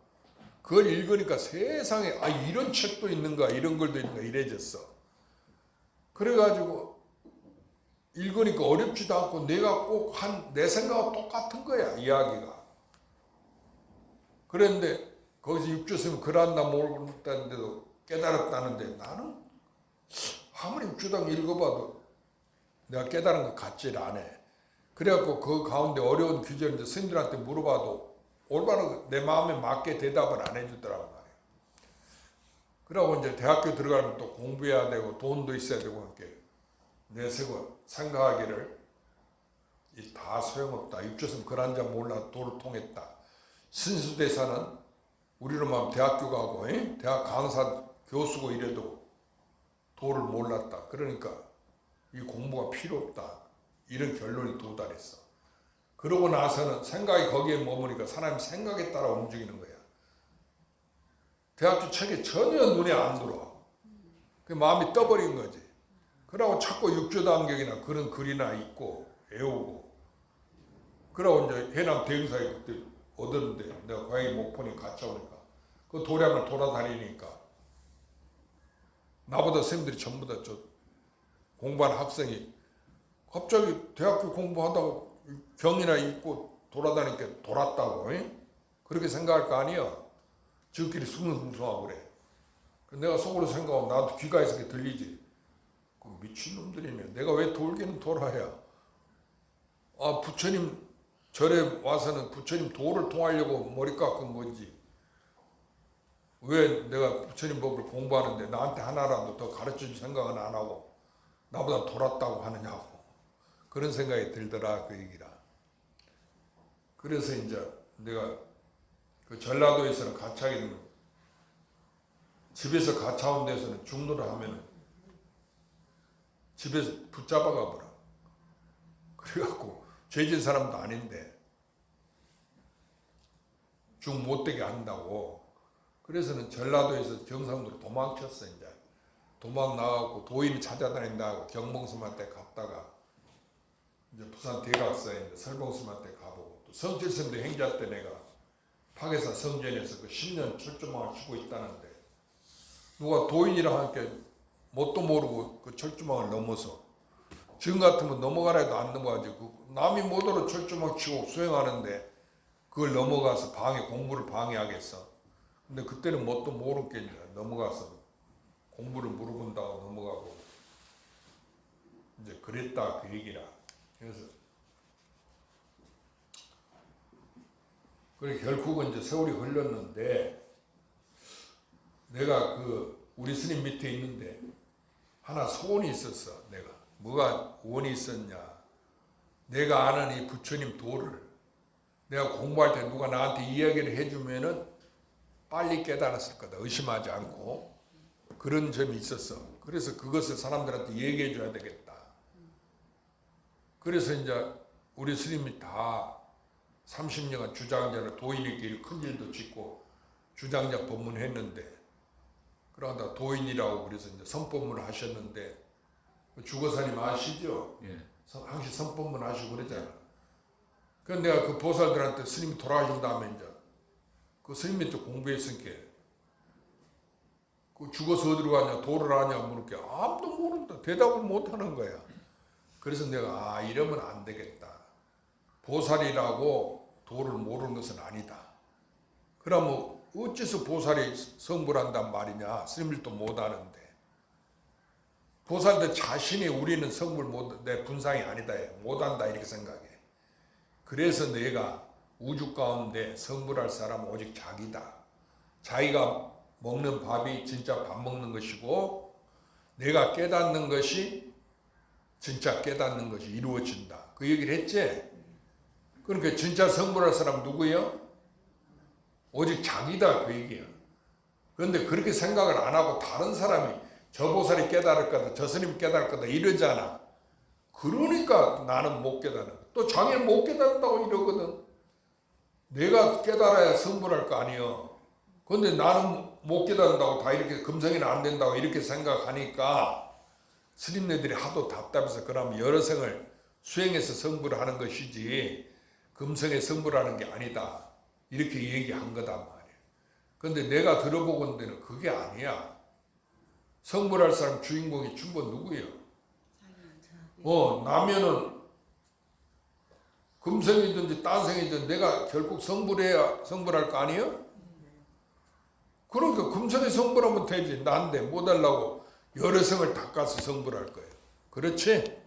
[SPEAKER 1] 그걸 읽으니까 세상에 이런 책도 있는가 이런 글도 있는가 이래졌어. 그래가지고 읽으니까 어렵지도 않고 내가 꼭 내 생각과 똑같은 거야 이야기가. 그런데 거기서 육주스님 글한나 모르겠다는데도 깨달았다는데 나는 아무리 육주당 읽어봐도 내가 깨달은 것 같지를 않아. 그래갖고 그 가운데 어려운 규제를 이제 스님들한테 물어봐도 올바로 내 마음에 맞게 대답을 안 해주더라고 말이야. 그러고 이제 대학교 들어가면 또 공부해야 되고 돈도 있어야 되고 함께 내세고 생각하기를 다 소용없다. 육주스님 글 한 장 몰라 도를 통했다. 신수대사는 우리로 말하면 대학교 가고 대학 강사 교수고 이래도 도를 몰랐다. 그러니까 이 공부가 필요 없다. 이런 결론이 도달했어. 그러고 나서는 생각이 거기에 머무니까 사람이 생각에 따라 움직이는 거야. 대학교 책이 전혀 눈에 안 들어와. 그 마음이 떠버린 거지. 그러고 자꾸 육조단경이나 그런 글이나 읽고 외우고. 그러고 이제 해남 대흥사에 그때 얻었는데 내가 고향이 목포니 같이 오니까 그 도량을 돌아다니니까 나보다 선생님들이 전부 다 저 공부하는 학생이 갑자기 대학교 공부한다고 경이나 읽고 돌아다니니까 돌았다고 그렇게 생각할 거 아니야. 저끼리 숭숭숭하고 그래. 내가 속으로 생각하면 나도 귀가에서 그게 들리지. 그 미친놈들이네. 내가 왜 돌기는 돌아야. 부처님 절에 와서는 부처님 도를 통하려고 머리 깎은 건지 왜 내가 부처님 법을 공부하는데 나한테 하나라도 더 가르쳐줄 생각은 안 하고 나보다 돌았다고 하느냐고. 그런 생각이 들더라 그 얘기라. 그래서 이제 내가 그 전라도에서는 가차하게 되면 집에서 가차온 데서는 중노를 하면은 집에서 붙잡아가 버려. 그래갖고 죄진 사람도 아닌데 중 못되게 한다고. 그래서는 전라도에서 경상도로 도망쳤어. 이제 도망 나가고 도인 찾아다닌다고 경봉스한테 갔다가 이제 부산 대각서에 이제 설봉스한테 가보고 또 성칠선대 행자 때 내가 파괴사 성전에서 그 10년 철조망을 치고 있다는데 누가 도인이랑 함께 뭣도 모르고 그 철조망을 넘어서 지금 같으면 넘어가라 해도 안 넘어가지. 그 남이 못오로 철조망 치고 수행하는데 그걸 넘어가서 공부를 방해하겠어. 근데 그때는 뭣도 모르게 이제 넘어가서 공부를 물어본다고 넘어가고 이제 그랬다 그 얘기라. 그래서 그래 결국은 이제 세월이 흘렀는데 내가 그 우리 스님 밑에 있는데 하나 소원이 있었어. 내가 뭐가 원이 있었냐? 내가 아는 이 부처님 도를 내가 공부할 때 누가 나한테 이야기를 해주면은 빨리 깨달았을 거다. 의심하지 않고 그런 점이 있었어. 그래서 그것을 사람들한테 얘기해 줘야 되겠다. 그래서 이제 우리 스님이 다 30년간 주장자로 도인의 큰 일도 짓고 주장자 법문했는데 그러다 도인이라고 그래서 이제 선법문을 하셨는데 주거사님 아시죠?
[SPEAKER 2] 예.
[SPEAKER 1] 항시 선법문 하시고 그러잖아. 그래서 내가 그 보살들한테 스님이 돌아가신 다음에 이제 그 스님이 또 공부했으니까 그 죽어서 어디로 가냐 도를 아냐 물을게 아무도 모른다. 대답을 못 하는 거야. 그래서 내가 이러면 안 되겠다. 보살이라고 도를 모르는 것은 아니다. 그러면 어째서 보살이 성불 한단 말이냐. 스님들도 못 아는데. 보살들 자신이 우리는 성불 내 분상이 아니다. 못 한다 이렇게 생각해. 그래서 내가 우주 가운데 성불할 사람은 오직 자기다. 자기가 먹는 밥이 진짜 밥 먹는 것이고 내가 깨닫는 것이 진짜 깨닫는 것이 이루어진다. 그 얘기를 했지? 그러니까 진짜 성불할 사람 누구예요? 오직 자기다 그 얘기야. 그런데 그렇게 생각을 안 하고 다른 사람이 저 보살이 깨달을 거다, 저 스님이 깨달을 거다 이러잖아. 그러니까 나는 못 깨닫는 거야. 또 자기는 못 깨닫는다고 이러거든. 내가 깨달아야 성불할 거 아니여. 그런데 나는 못 깨닫는다고 다 이렇게 금성이는 안 된다고 이렇게 생각하니까 스님네들이 하도 답답해서 그러면 여러 생을 수행해서 성불을 하는 것이지 금성에 성불하는 게 아니다. 이렇게 얘기한 거단 말이야. 그런데 내가 들어보건 데는 그게 아니야. 성불할 사람 주인공이 충분 누구예요? 나면은 금성이든지 딴성이든 내가 결국 성불해야 성불할 거 아니에요? 그러니까 금성에 성불하면 되지. 난데 못 하려고 여러 성을 닦아서 성불할 거예요. 그렇지?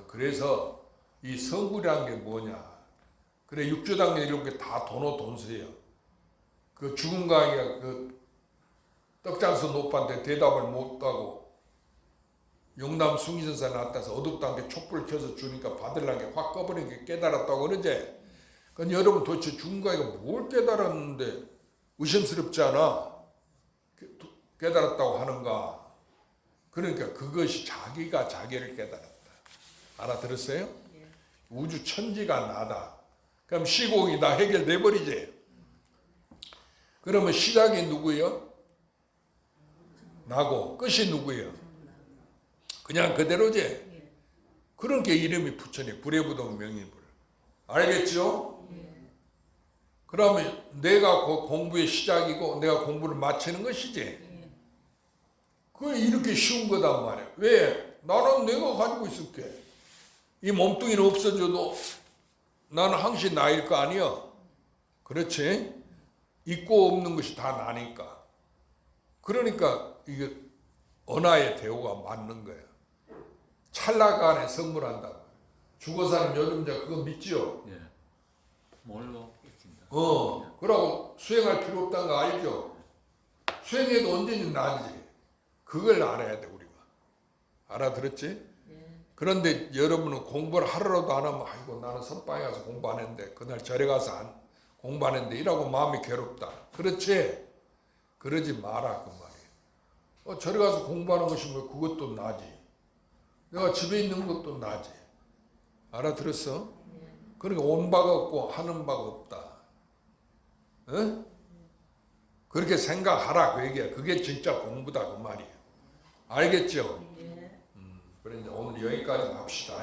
[SPEAKER 1] 그래서 이 성불이란 게 뭐냐? 그래 육조당에 이런 게 다 돈수예요. 그 죽은 강이가 그 떡장수 노파한테 대답을 못하고 용남 숭이전사 나타나서 어둡다 한게 촛불을 켜서 주니까 받으려는 게 확 꺼버린 게 깨달았다고 그러지. 그건 여러분 도대체 죽은 강이가 뭘 깨달았는데 의심스럽지 않아? 깨달았다고 하는가? 그러니까 그것이 자기가 자기를 깨달았다. 알아들었어요? 우주 천지가 나다. 그럼 시공이 다 해결돼 버리지. 그러면 시작이 누구예요? 나고 끝이 누구예요? 그냥 그대로지. 그러니까 이름이 부처님 불의부동 명의불. 알겠죠? 그러면 내가 공부의 시작이고 내가 공부를 마치는 것이지. 그게 이렇게 쉬운 거단 말이야. 왜? 나는 내가 가지고 있을게. 이 몸뚱이는 없어져도 나는 항시 나일 거 아니야. 그렇지? 있고 없는 것이 다 나니까. 그러니까 이게 언하의 대오가 맞는 거야. 찰나간에 성불한다. 죽어사님 요즘 이제 그거 믿지요?
[SPEAKER 2] 예. 뭘로 있습니다.
[SPEAKER 1] 그러고 수행할 필요 없다는 거 알죠? 수행해도 언제든 나지. 그걸 알아야 돼 우리가. 알아들었지? 그런데 여러분은 공부를 하루라도 안 하면 아이고 나는 선방에 가서 공부 안 했는데 그날 절에 가서 공부 안 했는데 이라고 마음이 괴롭다. 그렇지? 그러지 마라 그 말이에요. 절에 가서 공부하는 것이 뭐 그것도 나지. 내가 집에 있는 것도 나지. 알아들었어? 그러니까 온 바가 없고 하는 바가 없다. 어? 그렇게 생각하라 그 얘기야. 그게 진짜 공부다 그 말이에요. 알겠죠?
[SPEAKER 3] 예.
[SPEAKER 1] 그래 이제 오늘 여기까지 합시다.